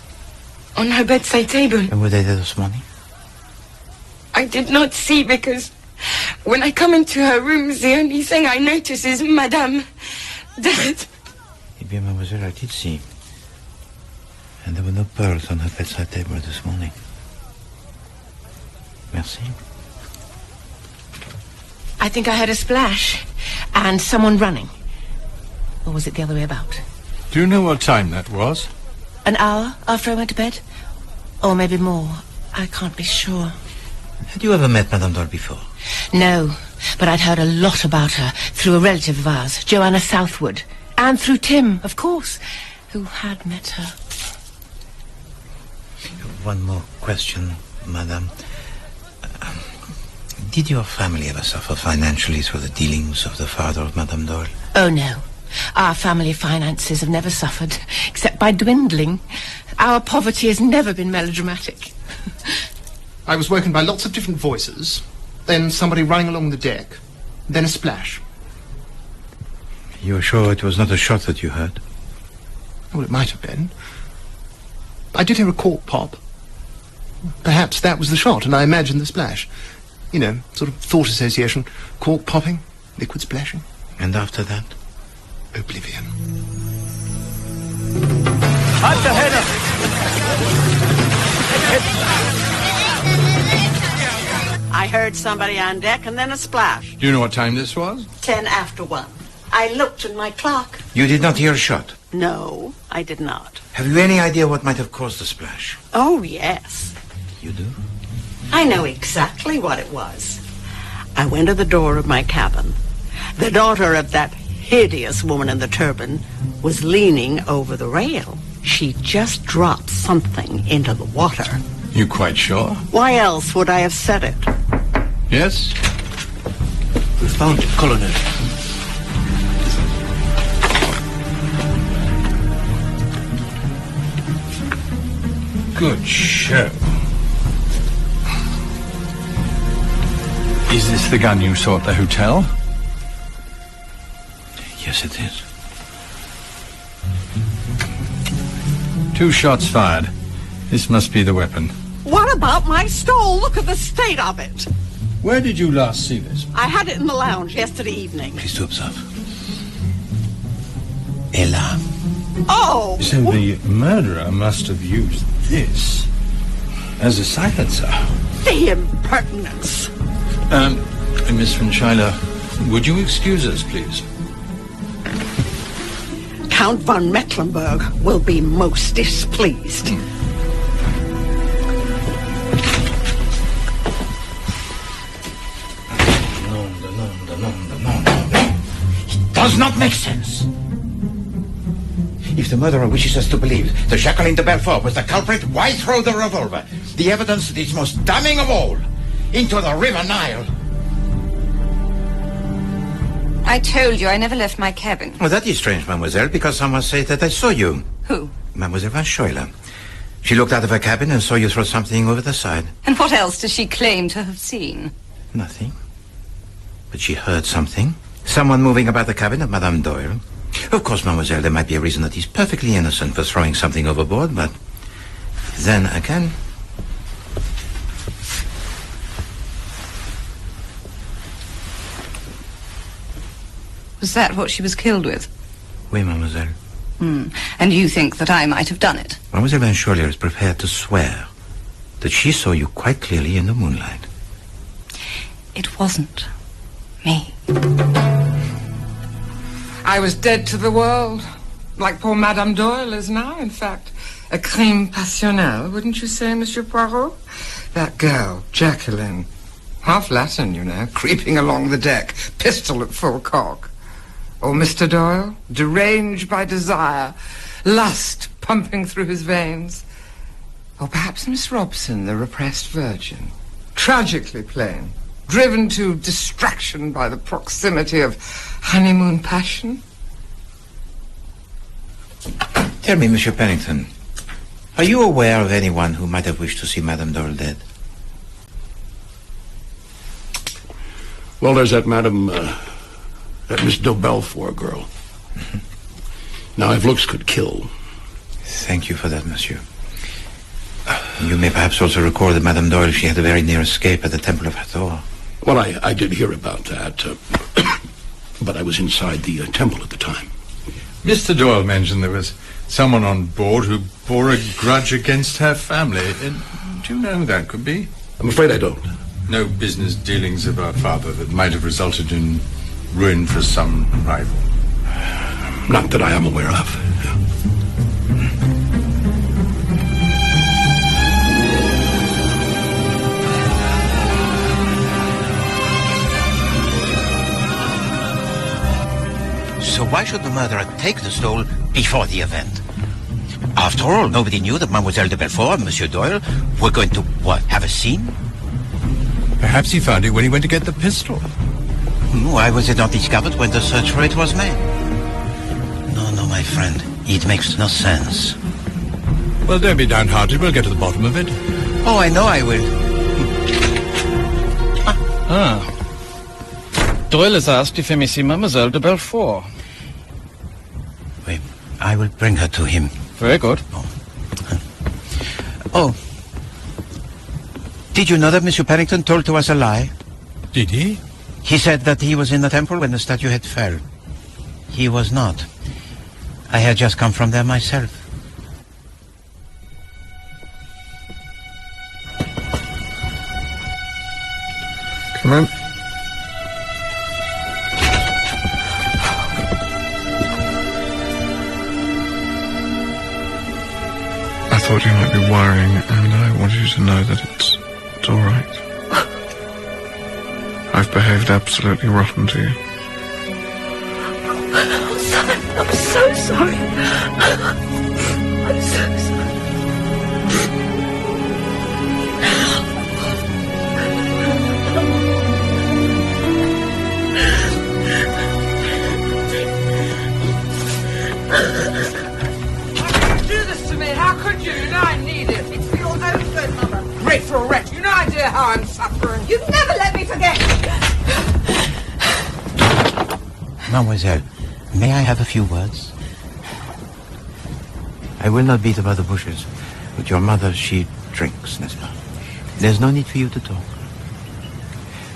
On her bedside table. And were they there this morning? I did not see because when I come into her room, the only thing I notice is Madame dead. Eh bien, mademoiselle, I did see. And there were no pearls on her bedside table this morning. Merci. I think I heard a splash and someone running. Or was it the other way about? Do you know what time that was? An hour after I went to bed? Or maybe more. I can't be sure. Had you ever met Madame Doyle before? No, but I'd heard a lot about her through a relative of ours, Joanna Southwood. And through Tim, of course, who had met her. One more question, Madame. Did your family ever suffer financially through the dealings of the father of Madame Doyle? Oh, no. Our family finances have never suffered, except by dwindling. Our poverty has never been melodramatic. I was woken by lots of different voices, then somebody running along the deck, then a splash. You're sure it was not a shot that you heard? Well, it might have been. I did hear a cork pop. Perhaps that was the shot, and I imagined the splash. You know, sort of thought association. Cork popping, liquid splashing. And after that? Oblivion. At the header! I heard somebody on deck and then a splash. Do you know what time this was? 10 after 1. I looked at my clock. You did not hear a shot? No, I did not. Have you any idea what might have caused the splash? Oh, yes. You do? I know exactly what it was. I went to the door of my cabin. The daughter of that hideous woman in the turban was leaning over the rail. She just dropped something into the water. You quite sure? Why else would I have said it? Yes? We found it, Colonel. Good show. Is this the gun you saw at the hotel? Yes, it is. 2 shots fired. This must be the weapon. What about my stole? Look at the state of it. Where did you last see this? I had it in the lounge yesterday evening. Please to observe. Ella. Oh! So the murderer must have used this as a silencer. The impertinence. Miss von Schuyler, would you excuse us, please? Count von Mecklenburg will be most displeased. It does not make sense. If the murderer wishes us to believe that Jacqueline de Belfort was the culprit, why throw the revolver, the evidence that is most damning of all, into the river Nile? I told you I never left my cabin. Well, that is strange, mademoiselle, because someone said that I saw you. Who? Mademoiselle von Schuyler. She looked out of her cabin and saw you throw something over the side. And what else does she claim to have seen? Nothing. But she heard something. Someone moving about the cabin of Madame Doyle. Of course, mademoiselle, there might be a reason that he's perfectly innocent for throwing something overboard, but then again... Was that what she was killed with? Oui, mademoiselle. And you think that I might have done it? Mademoiselle Van Schuyler is prepared to swear that she saw you quite clearly in the moonlight. It wasn't me. I was dead to the world, like poor Madame Doyle is now, in fact. A crime passionnel, wouldn't you say, Monsieur Poirot? That girl, Jacqueline, half Latin, you know, creeping along the deck, pistol at full cock. Or Mr. Doyle, deranged by desire, lust pumping through his veins. Or perhaps Miss Robson, the repressed virgin, tragically plain, driven to distraction by the proximity of honeymoon passion. Tell me, Monsieur Pennington, are you aware of anyone who might have wished to see Madame Doyle dead? Well, there's that that Miss de Belfort girl. Now, if looks could kill. Thank you for that, Monsieur. You may perhaps also recall that Madame Doyle, she had a very near escape at the Temple of Hathor. Well, I did hear about that, but I was inside the temple at the time. Mr. Doyle mentioned there was someone on board who bore a grudge against her family. Do you know who that could be? I'm afraid I don't. No business dealings of our father that might have resulted in ruin for some rival? Not that I am aware of. So why should the murderer take the stole before the event? After all, nobody knew that Mademoiselle de Belfort and Monsieur Doyle were going to, what, have a scene? Perhaps he found it when he went to get the pistol. Why was it not discovered when the search for it was made? No, my friend. It makes no sense. Well, don't be downhearted. We'll get to the bottom of it. Oh, I know I will. Doyle has asked if he may see Mademoiselle de Belfort. Wait, I will bring her to him. Very good. Oh. Did you know that Monsieur Pennington told to us a lie? Did he? He said that he was in the temple when the statue had fell. He was not. I had just come from there myself. Come in. I thought you might be worrying, and I wanted you to know that it's all right. I've behaved absolutely rotten to you. Oh, Simon, I'm so sorry. I'm so sorry. Do this to me. How could you? You know I need it. It's for your own good, Mother. Grateful wretch. You know idea how I'm suffering. You've never let me forget. Mademoiselle, may I have a few words? I will not beat about the bushes, but your mother, she drinks, n'est-ce pas? There's no need for you to talk.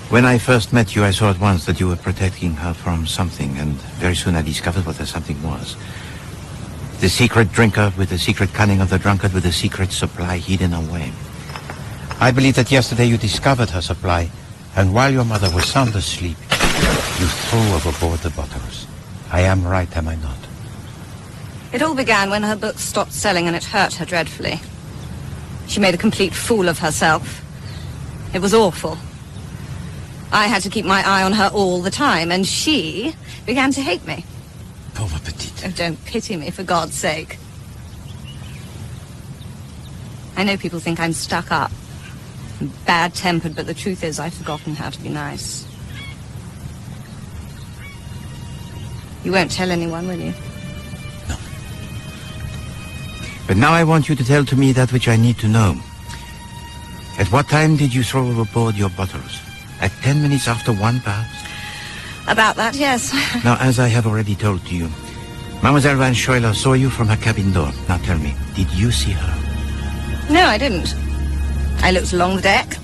When I first met you, I saw at once that you were protecting her from something, and very soon I discovered what that something was. The secret drinker with the secret cunning of the drunkard with the secret supply hidden away. I believe that yesterday you discovered her supply, and while your mother was sound asleep, you threw overboard the bottles. I am right, am I not? It all began when her books stopped selling and it hurt her dreadfully. She made a complete fool of herself. It was awful. I had to keep my eye on her all the time, and she began to hate me. Pauvre petite. Oh, don't pity me, for God's sake. I know people think I'm stuck up, bad-tempered, but the truth is I've forgotten how to be nice. You won't tell anyone, will you? No. But now I want you to tell to me that which I need to know. At what time did you throw overboard your bottles? At 10 minutes after 1, perhaps? About that, yes. Now, as I have already told to you, Mademoiselle Van Schuyler saw you from her cabin door. Now tell me, did you see her? No, I didn't. I looked along the deck,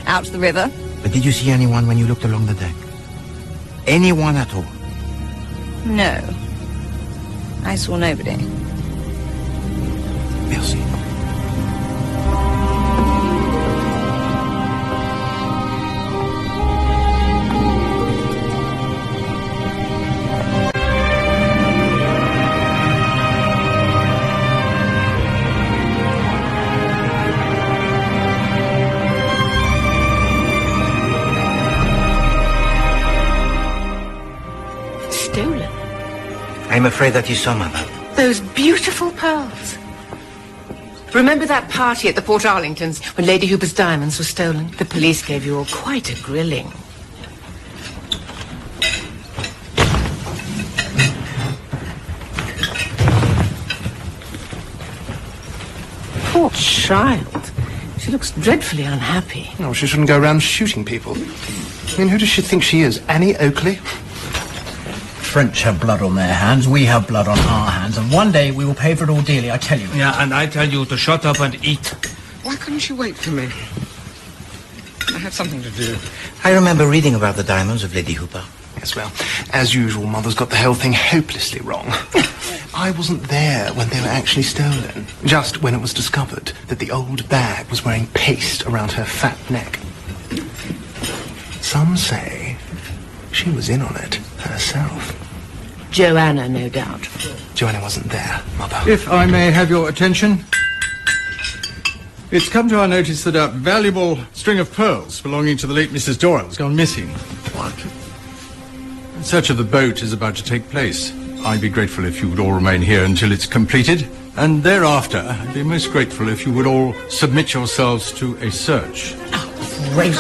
out to the river. But did you see anyone when you looked along the deck? Anyone at all? No. I saw nobody. Merci. Stolen? I'm afraid that is so, Mother. Those beautiful pearls. Remember that party at the Port Arlingtons when Lady Hooper's diamonds were stolen? The police gave you all quite a grilling. child. She looks dreadfully unhappy. Oh, she shouldn't go around shooting people. I mean, who does she think she is? Annie Oakley? French have blood on their hands, we have blood on our hands, and one day we will pay for it all dearly, I tell you. Yeah, and I tell you to shut up and eat. Why couldn't you wait for me? I had something to do. I remember reading about the diamonds of Lady Hooper. Yes, well, as usual, Mother's got the whole thing hopelessly wrong. I wasn't there when they were actually stolen. Just when it was discovered that the old bag was wearing paste around her fat neck. Some say she was in on it herself. Joanna, no doubt. Joanna wasn't there, Mother. If I may have your attention. It's come to our notice that a valuable string of pearls belonging to the late Mrs. Doyle has gone missing. What? Search of the boat is about to take place. I'd be grateful if you would all remain here until it's completed. And thereafter, I'd be most grateful if you would all submit yourselves to a search. Great.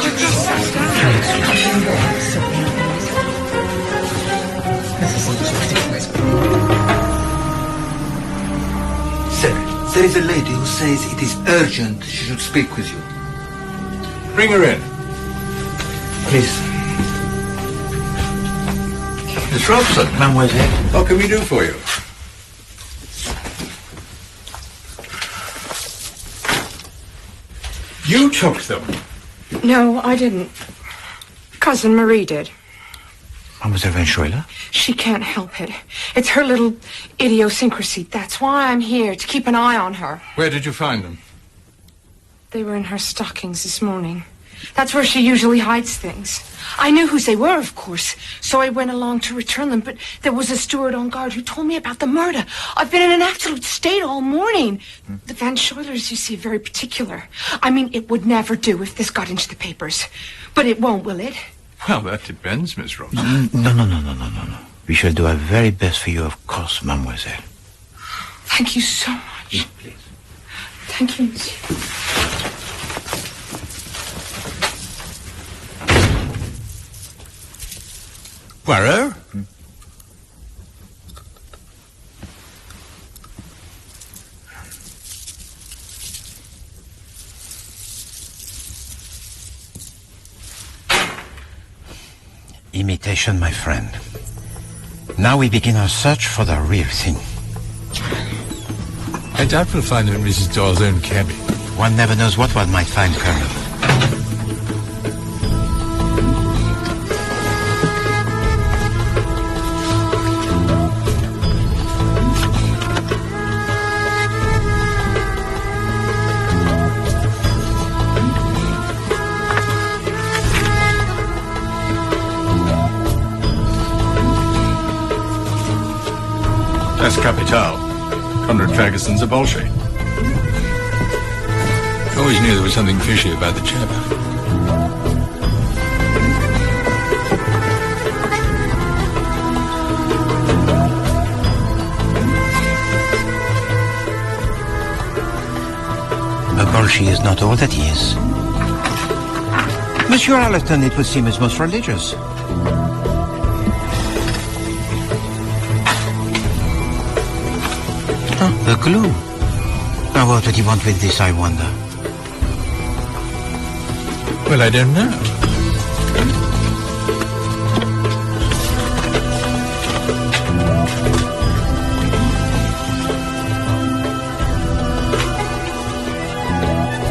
Sir, there is a lady who says it is urgent she should speak with you. Bring her in. Please. Miss Robson. Mademoiselle. What can we do for you? You took them. No, I didn't. Cousin Marie did. Mademoiselle Van Schuyler? She can't help it. It's her little idiosyncrasy. That's why I'm here, to keep an eye on her. Where did you find them? They were in her stockings this morning. That's where she usually hides things. I knew whose they were, of course, so I went along to return them, but there was a steward on guard who told me about the murder. I've been in an absolute state all morning. The Van Schuylers, you see, are very particular. I mean, it would never do if this got into the papers. But it won't, will it? Well, that depends, Miss Robson. No. We shall do our very best for you, of course, mademoiselle. Thank you so much. Yes, please. Thank you, monsieur. Poirot? Imitation, my friend. Now we begin our search for the real thing. I doubt we'll find it in Mrs. Doyle's own cabin. One never knows what one might find, Colonel. That's Capital. Conrad Ferguson's a Bolshevik. I always knew there was something fishy about the chap. A Bolshevik is not all that he is. Monsieur Allerton, it would seem, is most religious. The glue. Now what did he want with this, I wonder? Well, I don't know.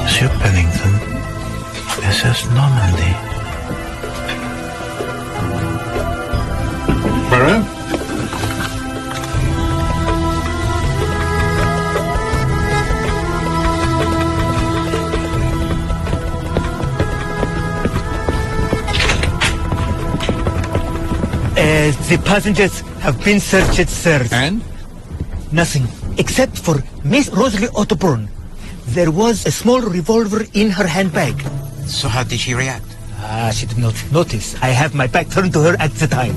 Monsieur Pennington, SS Normandy. Poirot? The passengers have been searched, sir. And? Nothing, except for Miss Rosalie Otterburn. There was a small revolver in her handbag. So how did she react? She did not notice. I have my back turned to her at the time.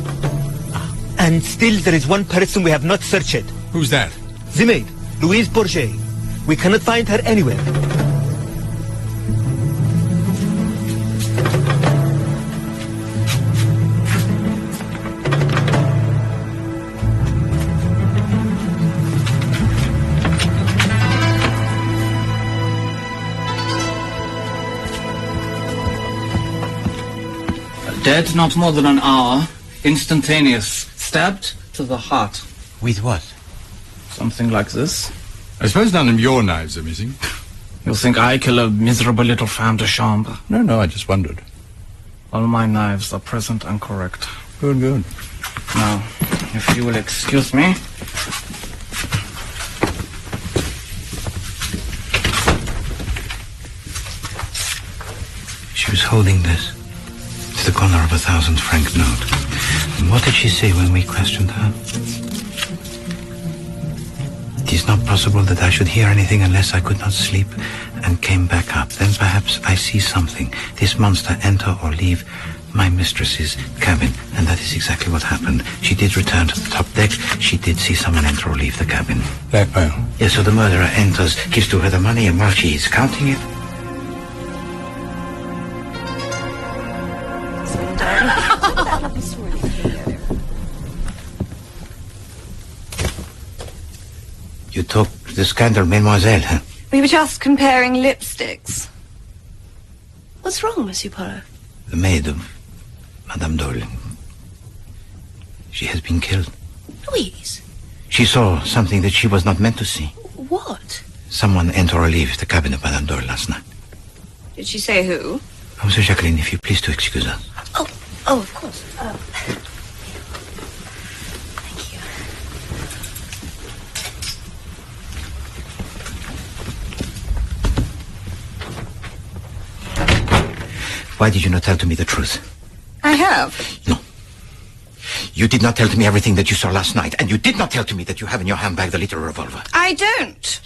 And still there is one person we have not searched. Who's that? The maid, Louise Bourget. We cannot find her anywhere. Dead not more than an hour. Instantaneous. Stabbed to the heart. With what? Something like this. I suppose none of your knives are missing. You think I kill a miserable little femme de chambre? No, I just wondered. All my knives are present and correct. Good, good. Now, if you will excuse me. She was holding this. It's the corner of a 1,000-franc note. And what did she say when we questioned her? It is not possible that I should hear anything unless I could not sleep and came back up. Then perhaps I see something. This monster enter or leave my mistress's cabin. And that is exactly what happened. She did return to the top deck. She did see someone enter or leave the cabin. Blackmail? Yes, so the murderer enters, gives to her the money, and while she is counting it... You took the scandal, mademoiselle, huh? We were just comparing lipsticks. What's wrong, Monsieur Poirot? The maid of Madame Dole. She has been killed. Louise? She saw something that she was not meant to see. What? Someone enter or leave the cabin of Madame Dole last night. Did she say who? Oh, Monsieur Jacqueline, if you please to excuse us. Oh, of course. Why did you not tell to me the truth? I have. No. You did not tell to me everything that you saw last night, and you did not tell to me that you have in your handbag the little revolver. I don't.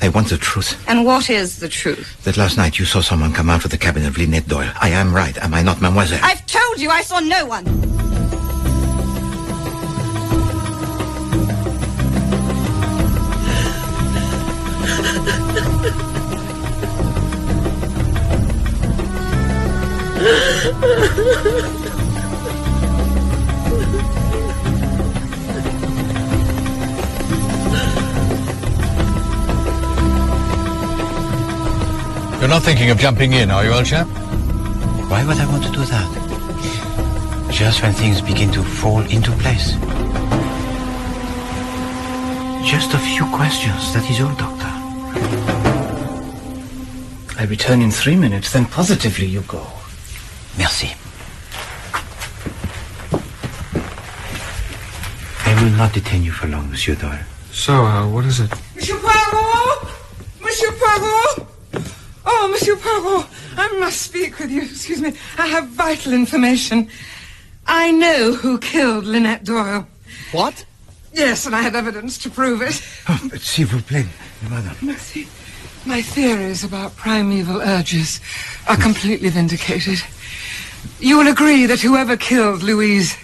I want the truth. And what is the truth? That last night you saw someone come out of the cabin of Lynette Doyle. I am right, am I not, mademoiselle? I've told you I saw no one. You're not thinking of jumping in, are you, old chap? Why would I want to do that? Just when things begin to fall into place. Just a few questions, that is all, Doctor. I return in 3 minutes, then positively you go. Merci. I will not detain you for long, Monsieur Doyle. So, what is it? Monsieur Poirot! Monsieur Poirot! Oh, Monsieur Poirot, I must speak with you. Excuse me. I have vital information. I know who killed Lynette Doyle. What? Yes, and I have evidence to prove it. Oh, but s'il vous plaît, madame. Merci. My theories about primeval urges are completely vindicated. You will agree that whoever killed Louise,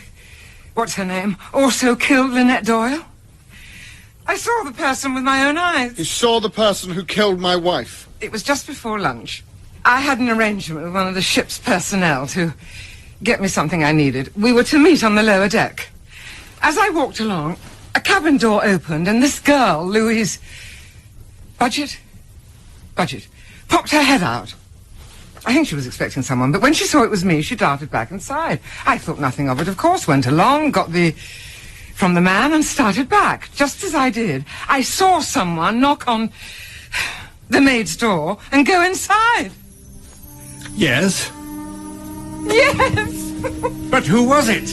what's her name, also killed Lynette Doyle? I saw the person with my own eyes. You saw the person who killed my wife? It was just before lunch. I had an arrangement with one of the ship's personnel to get me something I needed. We were to meet on the lower deck. As I walked along, a cabin door opened and this girl, Louise... Budget, popped her head out. I think she was expecting someone, but when she saw it was me, she darted back inside. I thought nothing of it, of course, went along, got from the man and started back. Just as I did, I saw someone knock on the maid's door and go inside. Yes? Yes! But who was it?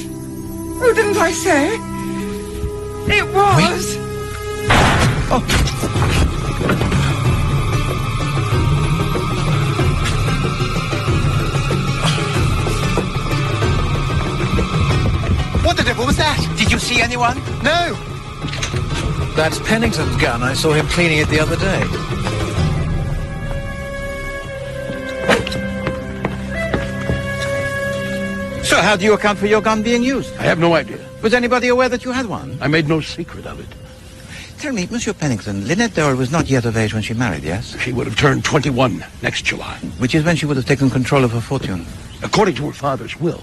Oh, didn't I say? It was... What the devil was that? Did you see anyone? No. That's Pennington's gun. I saw him cleaning it the other day. So how do you account for your gun being used? I have no idea. Was anybody aware that you had one? I made no secret of it. Tell me, Monsieur Pennington, Lynette Doyle was not yet of age when she married, yes? She would have turned 21 next July. Which is when she would have taken control of her fortune. According to her father's will,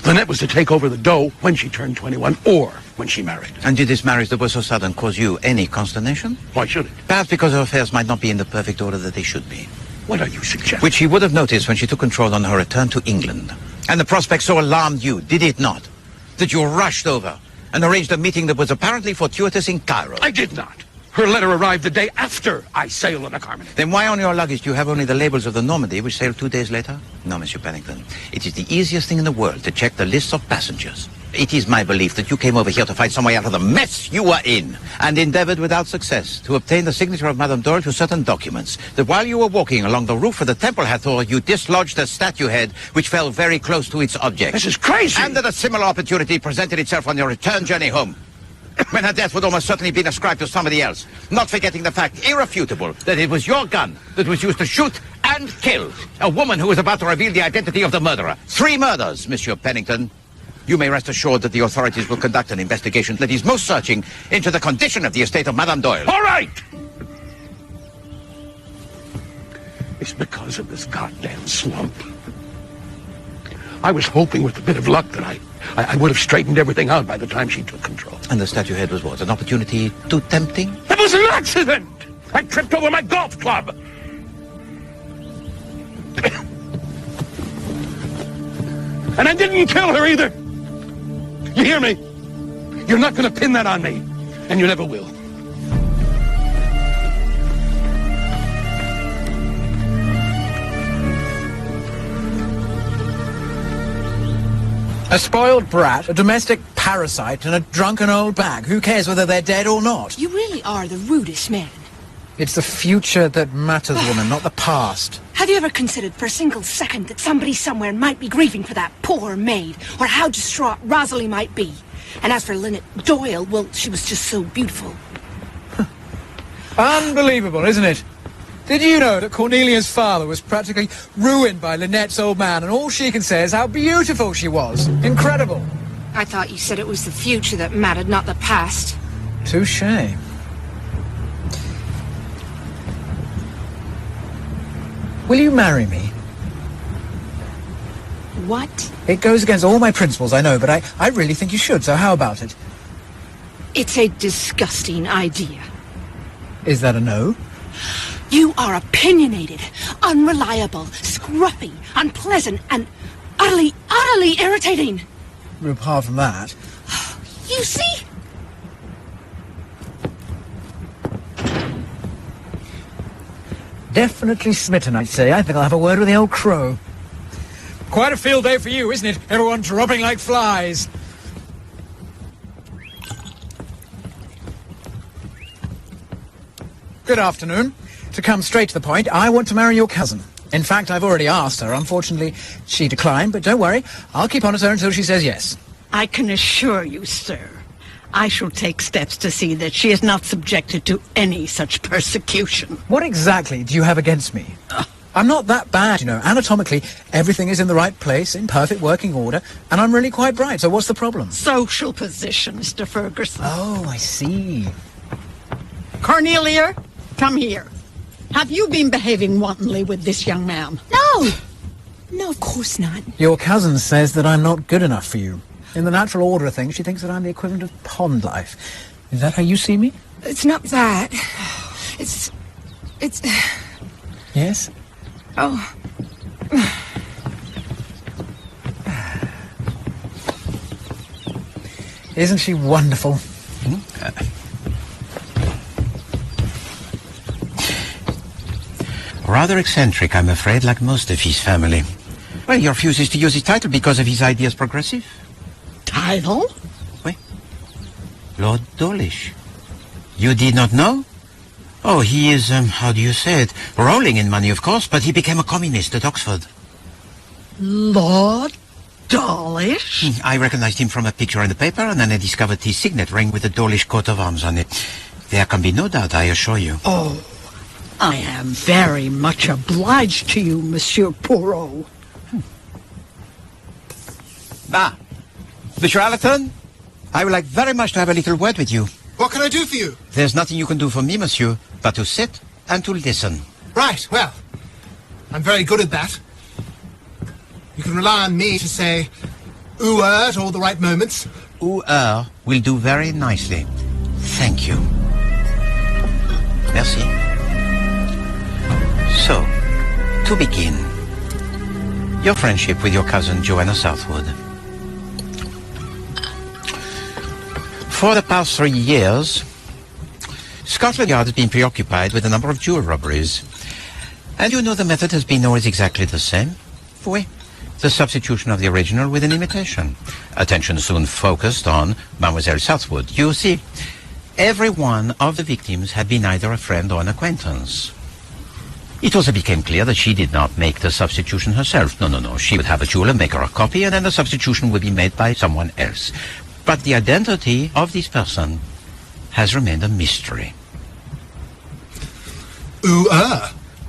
Lynette was to take over the dough when she turned 21 or when she married. And did this marriage that was so sudden cause you any consternation? Why should it? Perhaps because her affairs might not be in the perfect order that they should be. What are you suggesting? Which she would have noticed when she took control on her return to England. And the prospect so alarmed you, did it not? That you rushed over and arranged a meeting that was apparently fortuitous in Cairo. I did not. Her letter arrived the day after I sailed on a Carmen. Then why on your luggage do you have only the labels of the Normandy, which sailed 2 days later? No, Monsieur Pennington. It is the easiest thing in the world to check the lists of passengers. It is my belief that you came over here to find some way out of the mess you were in, and endeavored without success to obtain the signature of Madame Doyle to certain documents, that while you were walking along the roof of the Temple Hathor, you dislodged a statue head which fell very close to its object. This is crazy! And that a similar opportunity presented itself on your return journey home, when her death would almost certainly have been ascribed to somebody else, not forgetting the fact, irrefutable, that it was your gun that was used to shoot and kill a woman who was about to reveal the identity of the murderer. 3 murders, Monsieur Pennington. You may rest assured that the authorities will conduct an investigation that is most searching into the condition of the estate of Madame Doyle. All right! It's because of this goddamn slump. I was hoping with a bit of luck that I would have straightened everything out by the time she took control. And the statue head was what? An opportunity too tempting? It was an accident! I tripped over my golf club! And I didn't kill her either! You hear me? You're not going to pin that on me, and you never will. A spoiled brat, a domestic parasite, and a drunken old bag. Who cares whether they're dead or not? You really are the rudest man. It's the future that matters, woman, not the past. Have you ever considered for a single second that somebody somewhere might be grieving for that poor maid, or how distraught Rosalie might be? And as for Lynette Doyle, well, she was just so beautiful. Unbelievable, isn't it? Did you know that Cornelia's father was practically ruined by Lynette's old man, and all she can say is how beautiful she was? Incredible. I thought you said it was the future that mattered, not the past. Touché. Will you marry me? What? It goes against all my principles, I know, but I really think you should, so how about it? It's a disgusting idea. Is that a no? You are opinionated, unreliable, scruffy, unpleasant, and utterly irritating. Apart from that. You see? Definitely smitten, I'd say. I think I'll have a word with the old crow. Quite a field day for you, isn't it? Everyone dropping like flies. Good afternoon. To come straight to the point, I want to marry your cousin. In fact, I've already asked her. Unfortunately, she declined, but don't worry. I'll keep on at her until she says yes. I can assure you, sir, I shall take steps to see that she is not subjected to any such persecution. What exactly do you have against me? I'm not that bad, you know. Anatomically, everything is in the right place, in perfect working order, and I'm really quite bright, so what's the problem? Social position, Mr. Ferguson. Oh, I see. Cornelia, come here. Have you been behaving wantonly with this young man? No! No, of course not. Your cousin says that I'm not good enough for you. In the natural order of things, she thinks that I'm the equivalent of pond life. Is that how you see me? It's not that. It's... Yes? Oh. Isn't she wonderful? Rather eccentric, I'm afraid, like most of his family. Well, he refuses to use his title because of his ideas progressive. Title? Oui. Lord Dawlish. You did not know? Oh, he is, how do you say it? Rolling in money, of course, but he became a communist at Oxford. Lord Dawlish? I recognized him from a picture in the paper, and then I discovered his signet ring with the Dawlish coat of arms on it. There can be no doubt, I assure you. Oh, I am very much obliged to you, Monsieur Poirot. Ah, Monsieur Allerton, I would like very much to have a little word with you. What can I do for you? There's nothing you can do for me, monsieur, but to sit and to listen. Right, well, I'm very good at that. You can rely on me to say ooh-er at all the right moments. Ooh-er will do very nicely. Thank you. Merci. So, to begin, your friendship with your cousin Joanna Southwood. For the past 3 years, Scotland Yard has been preoccupied with a number of jewel robberies. And you know the method has been always exactly the same. Oui. The substitution of the original with an imitation. Attention soon focused on Mademoiselle Southwood. You see, every one of the victims had been either a friend or an acquaintance. It also became clear that she did not make the substitution herself. No. She would have a jeweler make her a copy, and then the substitution would be made by someone else. But the identity of this person has remained a mystery.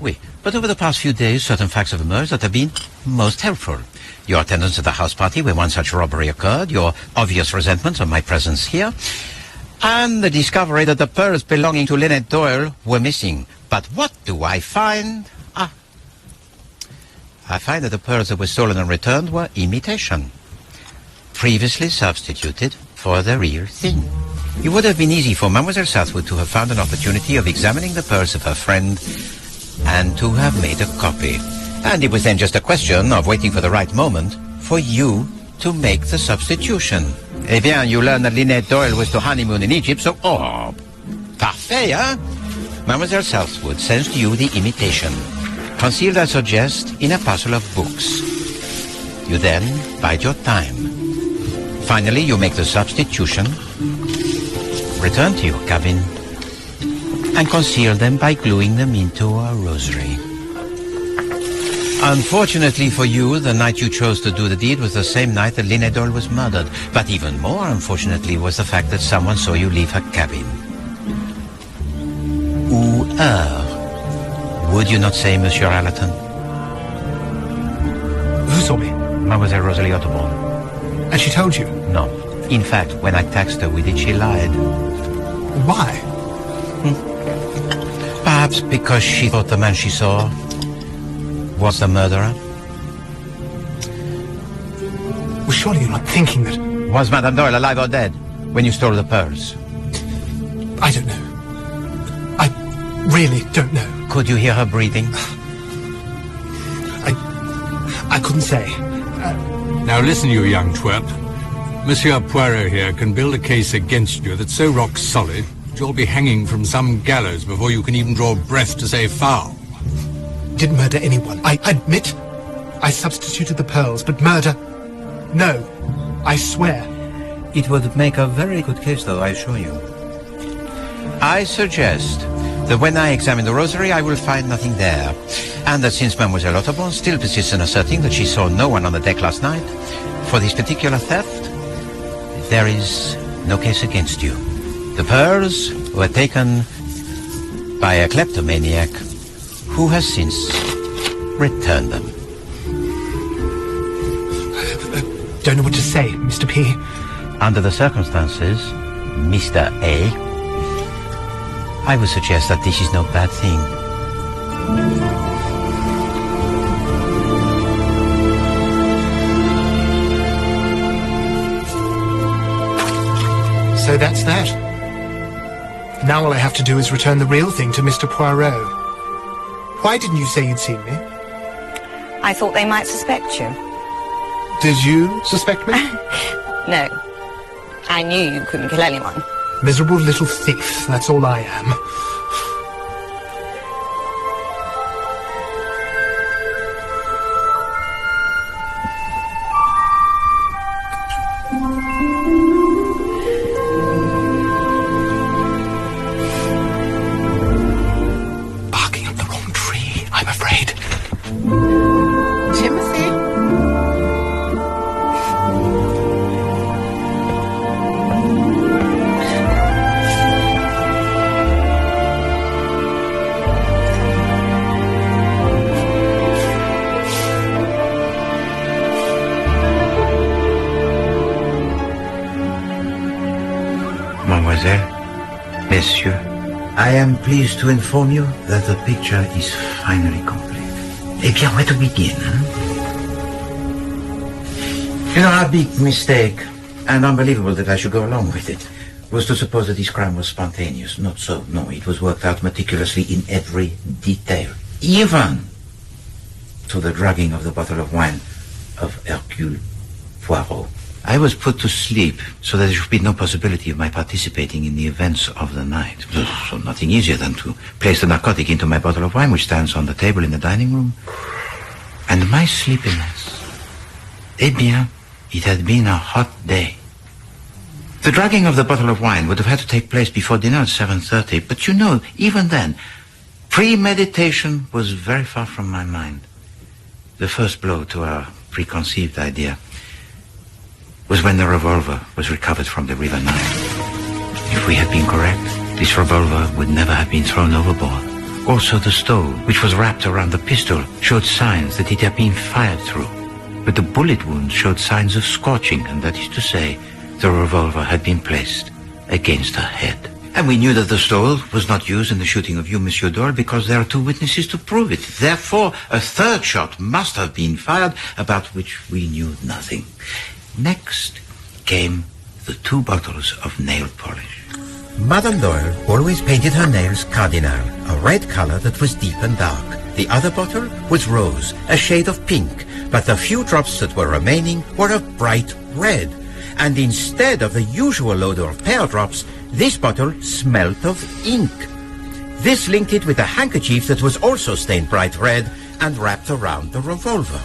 Oui, but over the past few days, certain facts have emerged that have been most helpful. Your attendance at the house party where one such robbery occurred, your obvious resentment of my presence here, and the discovery that the pearls belonging to Lynette Doyle were missing. But what do I find? I find that the pearls that were stolen and returned were imitation, previously substituted for the real thing. It would have been easy for Mademoiselle Southwood to have found an opportunity of examining the pearls of her friend and to have made a copy. And it was then just a question of waiting for the right moment for you to make the substitution. Eh bien, you learned that Lynette Doyle was to honeymoon in Egypt, so... Oh, parfait, hein? Mademoiselle Southwood sends to you the imitation, concealed, I suggest, in a parcel of books. You then bide your time. Finally, you make the substitution, return to your cabin, and conceal them by gluing them into a rosary. Unfortunately for you, the night you chose to do the deed was the same night that Lynette Doyle was murdered. But even more unfortunately was the fact that someone saw you leave her cabin. Would you not say, Monsieur Allerton? Who saw me? Mademoiselle Rosalie Otterborn. And she told you? No. In fact, when I taxed her with it, she lied. Why? Perhaps because she thought the man she saw was the murderer. Well, surely you're not thinking that... Was Madame Doyle alive or dead when you stole the pearls? I don't know. I really don't know. Could you hear her breathing? I couldn't say. Now listen, you young twerp. Monsieur Poirot here can build a case against you that's so rock solid you'll be hanging from some gallows before you can even draw breath to say foul. Didn't murder anyone. I admit I substituted the pearls, but murder... No. I swear. It would make a very good case, though, I assure you. I suggest that when I examine the rosary, I will find nothing there. And that since Mademoiselle Otterborn still persists in asserting that she saw no one on the deck last night for this particular theft, there is no case against you. The pearls were taken by a kleptomaniac who has since returned them. Don't know what to say, Mr. P. Under the circumstances, Mr. A, I would suggest that this is no bad thing. So that's that. Now all I have to do is return the real thing to Mr. Poirot. Why didn't you say you'd seen me? I thought they might suspect you. Did you suspect me? No. I knew you couldn't kill anyone. Miserable little thief, that's all I am. Barking up the wrong tree, I'm afraid. Timothy? Messieurs, I am pleased to inform you that the picture is finally complete. Eh bien, where to begin, huh? You know, our big mistake, and unbelievable that I should go along with it, was to suppose that this crime was spontaneous. Not so, no. It was worked out meticulously in every detail, even to the drugging of the bottle of wine of Ηρακλή Πουαρό. I was put to sleep so that there should be no possibility of my participating in the events of the night. So nothing easier than to place the narcotic into my bottle of wine, which stands on the table in the dining room. And my sleepiness. Eh bien, it had been a hot day. The drugging of the bottle of wine would have had to take place before dinner at 7:30, but you know, even then, premeditation was very far from my mind. The first blow to our preconceived idea was when the revolver was recovered from the River Nile. If we had been correct, this revolver would never have been thrown overboard. Also, the stove, which was wrapped around the pistol, showed signs that it had been fired through. But the bullet wound showed signs of scorching, and that is to say, the revolver had been placed against her head. And we knew that the stove was not used in the shooting of you, Monsieur Doyle, because there are two witnesses to prove it. Therefore, a third shot must have been fired, about which we knew nothing. Next came the 2 bottles of nail polish. Madame Doyle always painted her nails cardinal, a red color that was deep and dark. The other bottle was rose, a shade of pink, but the few drops that were remaining were of bright red. And instead of the usual odor of pear drops, this bottle smelt of ink. This linked it with a handkerchief that was also stained bright red and wrapped around the revolver.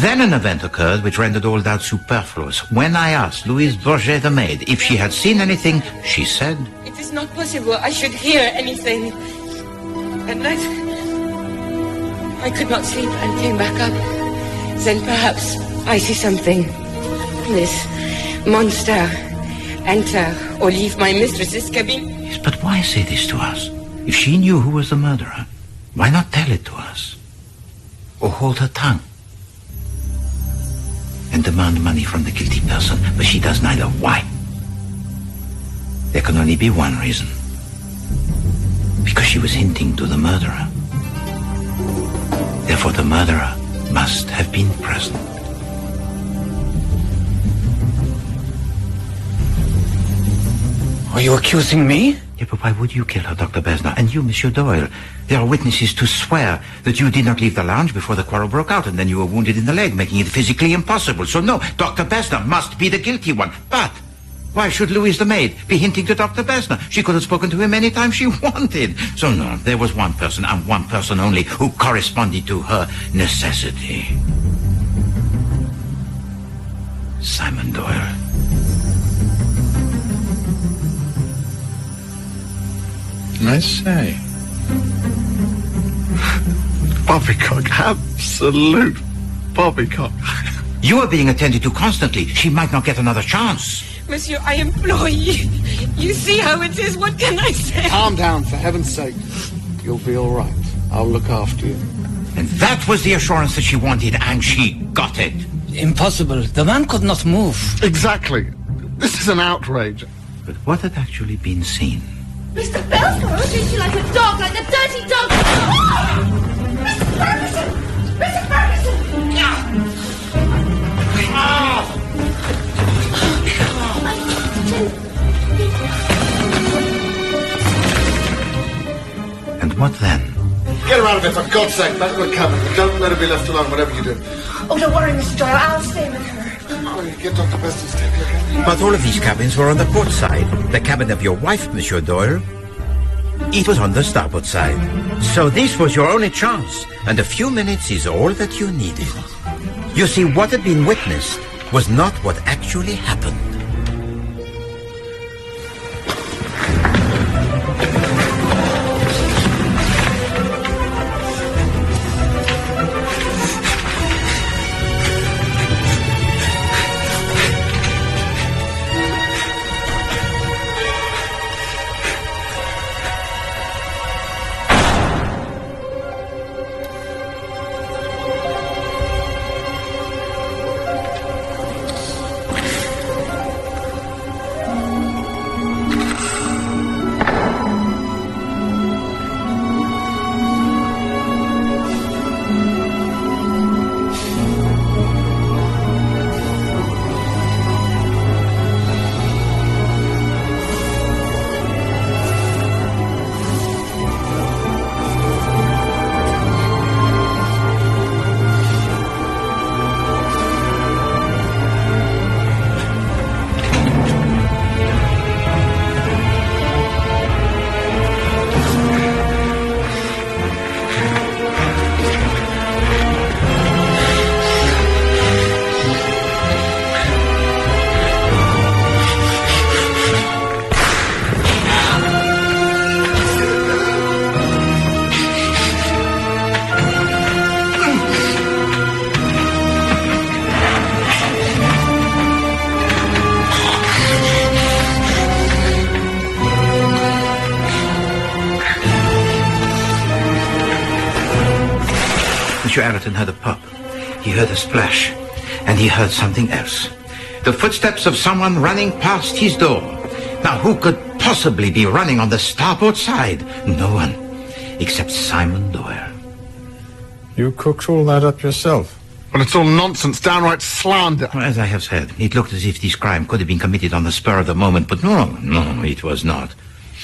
Then an event occurred which rendered all doubt superfluous. When I asked Louise Bourget, the maid, if she had seen anything, she said, "It is not possible I should hear anything. At night, I could not sleep and came back up. Then perhaps I see something. This monster enter or leave my mistress's cabin." Yes, but why say this to us? If she knew who was the murderer, why not tell it to us? Or hold her tongue? And demand money from the guilty person, but she does neither. Why? There can only be one reason. Because she was hinting to the murderer. Therefore the murderer must have been present. Are you accusing me? Yeah, but why would you kill her, Dr. Besner? And you, Monsieur Doyle? There are witnesses to swear that you did not leave the lounge before the quarrel broke out, and then you were wounded in the leg, making it physically impossible. So no, Dr. Besner must be the guilty one. But why should Louise the maid be hinting to Dr. Besner? She could have spoken to him any time she wanted. So no, there was one person, and one person only, who corresponded to her necessity. Saimonn Doyle. I say. Poppycock, absolute poppycock. You are being attended to constantly. She might not get another chance. Monsieur, I implore you. You see how it is. What can I say? Calm down, for heaven's sake. You'll be all right. I'll look after you. And that was the assurance that she wanted, and she got it. Impossible. The man could not move. Exactly. This is an outrage. But what had actually been seen? Mr. Belfort treats you like a dog, like a dirty dog. Oh! Mr. Ferguson! Mr. Ferguson! And what then? Get her out of it, for God's sake. Back to the cabin. Don't let her be left alone, whatever you do. Oh, don't worry, Mr. Doyle. I'll stay with her. Oh, you get Dr. Besner's take, okay? But all of these cabins were on the port side. The cabin of your wife, Monsieur Doyle, it was on the starboard side. So this was your only chance, and a few minutes is all that you needed. You see, what had been witnessed was not what actually happened. Monsieur Allerton heard a pop. He heard a splash. And he heard something else. The footsteps of someone running past his door. Now, who could possibly be running on the starboard side? No one. Except Sainon Doyle. You cooked all that up yourself? Well, it's all nonsense, downright slander. As I have said, it looked as if this crime could have been committed on the spur of the moment, but no, it was not.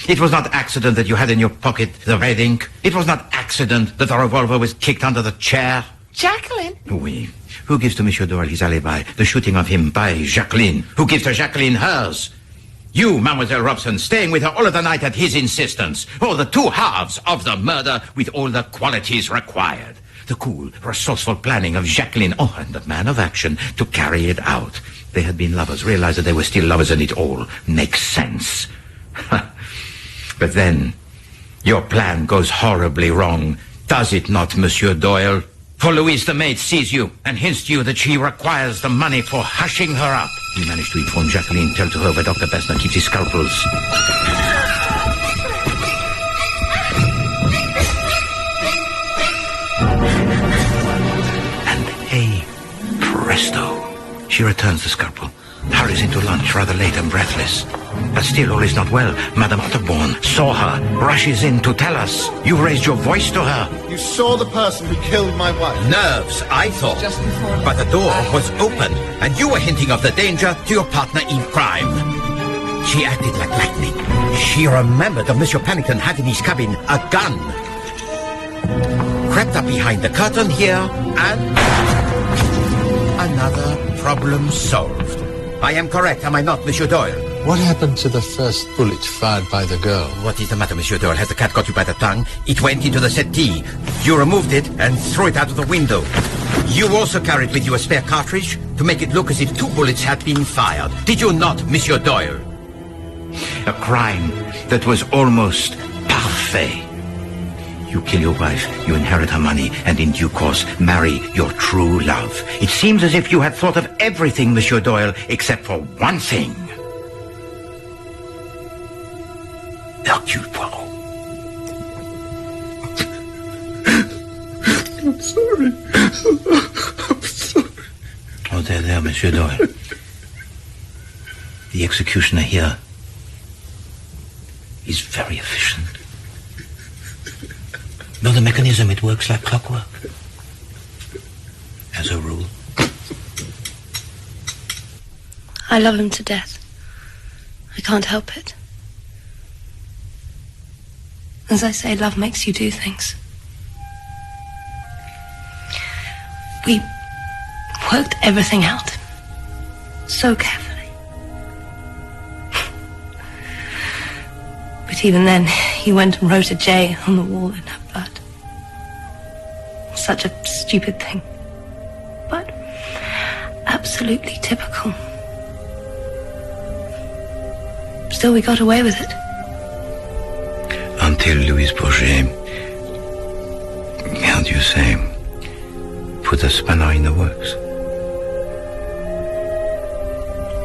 It was not accident that you had in your pocket the red ink. It was not accident that the revolver was kicked under the chair. Jacqueline? Oui. Who gives to Monsieur Doyle his alibi? The shooting of him by Jacqueline. Who gives to Jacqueline hers? You, Mademoiselle Robson, staying with her all of the night at his insistence. Oh, the two halves of the murder with all the qualities required. The cool, resourceful planning of Jacqueline, oh, and the man of action to carry it out. They had been lovers, realized that they were still lovers, and it all makes sense. But then, your plan goes horribly wrong, does it not, Monsieur Doyle? For Louise, the maid, sees you and hints to you that she requires the money for hushing her up. You managed to inform Jacqueline, tell to her where Dr. Bessner keeps his scalpels. And hey, presto, she returns the scalpel, hurries into lunch rather late and breathless. But still all is not well. Madame Otterborn saw her, rushes in to tell us. You raised your voice to her. You saw the person who killed my wife. Nerves, I thought. Just before. But the door was open, and you were hinting of the danger to your partner in crime. She acted like lightning. She remembered that Monsieur Pennington had in his cabin a gun. Crept up behind the curtain here, and another problem solved. I am correct, am I not, Monsieur Doyle? What happened to the first bullet fired by the girl? What is the matter, Monsieur Doyle? Has the cat got you by the tongue? It went into the settee. You removed it and threw it out of the window. You also carried with you a spare cartridge to make it look as if two bullets had been fired. Did you not, Monsieur Doyle? A crime that was almost parfait. You kill your wife, you inherit her money, and in due course marry your true love. It seems as if you had thought of everything, Monsieur Doyle, except for one thing. Hercule Poirot. I'm sorry. I'm sorry. Oh, there, Monsieur Doyle. The executioner here is very efficient. No, the mechanism, it works like clockwork. As a rule. I love him to death. I can't help it. As I say, love makes you do things. We worked everything out so carefully. But even then, he went and wrote a J on the wall in her blood. Such a stupid thing, but absolutely typical. Still, we got away with it. Until Louise Bourget, how do you say, put a spanner in the works.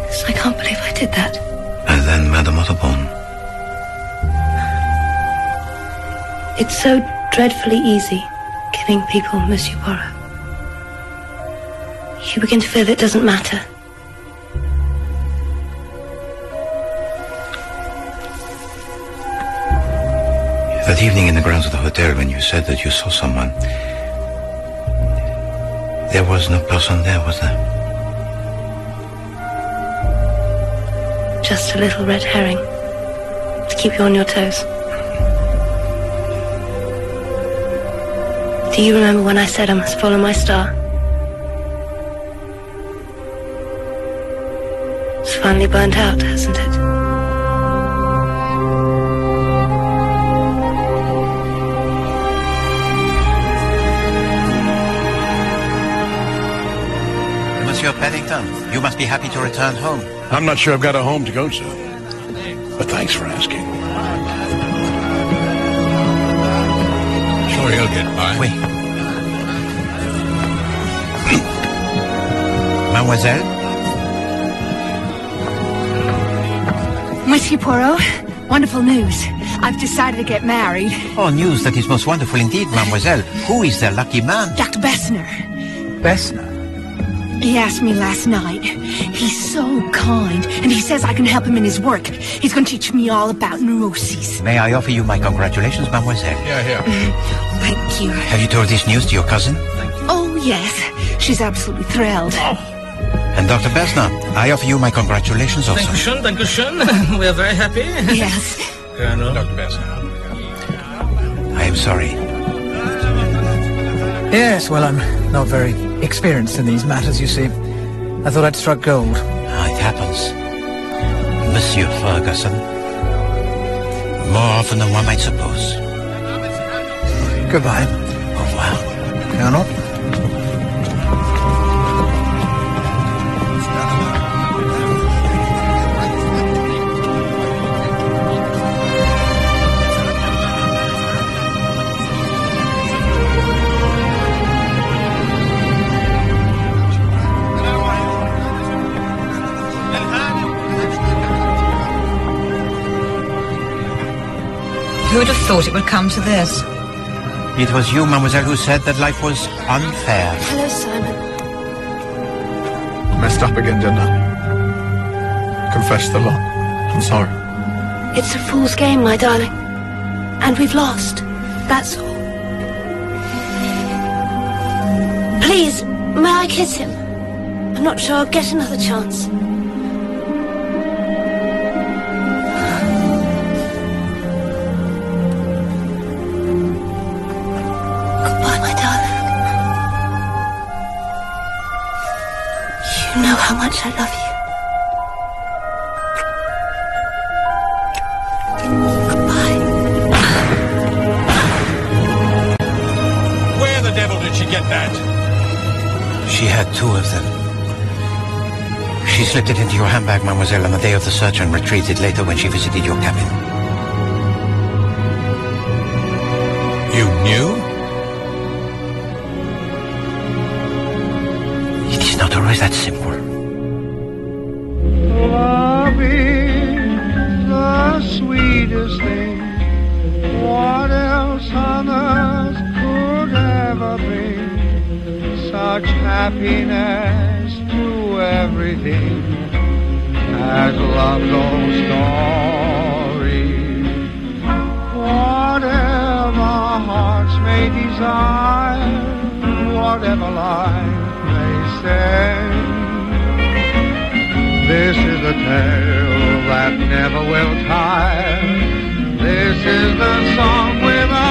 Yes, I can't believe I did that. And then Madame Otterborn. It's so dreadfully easy killing people, Monsieur Poirot. You begin to feel it doesn't matter. That evening in the grounds of the hotel when you said that you saw someone, there was no person there, was there? Just a little red herring to keep you on your toes. Do you remember when I said I must follow my star? It's finally burnt out, hasn't it? Monsieur Pennington, you must be happy to return home. I'm not sure I've got a home to go to, but thanks for asking. Sure he'll get by. Oui. Mademoiselle? Monsieur Poirot, wonderful news. I've decided to get married. Oh, news that is most wonderful indeed, mademoiselle. Who is the lucky man? Dr. Bessner. Bessner? He asked me last night. He's so kind, and he says I can help him in his work. He's going to teach me all about neuroses. May I offer you my congratulations, mademoiselle? Yeah. Thank you. Have you told this news to your cousin? Oh, yes. She's absolutely thrilled. And Dr. Bessner, I offer you my congratulations also. Thank you, schön. We are very happy. Yes. Colonel. Dr. Bessner. I am sorry. Yes, well, I'm not very experienced in these matters, you see. I thought I'd struck gold. It happens. Monsieur Ferguson. More often than one might suppose. Goodbye. Au revoir. Colonel? Who would have thought it would come to this? It was you, mademoiselle, who said that life was unfair. Hello, Simon. Messed up again, didn't I? Confessed a lot. I'm sorry. It's a fool's game, my darling. And we've lost. That's all. Please, may I kiss him? I'm not sure I'll get another chance. You know how much I love you. Goodbye. Where the devil did she get that? She had two of them. She slipped it into your handbag, mademoiselle, on the day of the search and retrieved it later when she visited your cabin. You knew? It is not always that simple. Love is the sweetest thing. What else on earth could ever bring such happiness to everything as love's old story? Whatever hearts may desire, whatever life may send, this is a tale that never will tire. This is the song without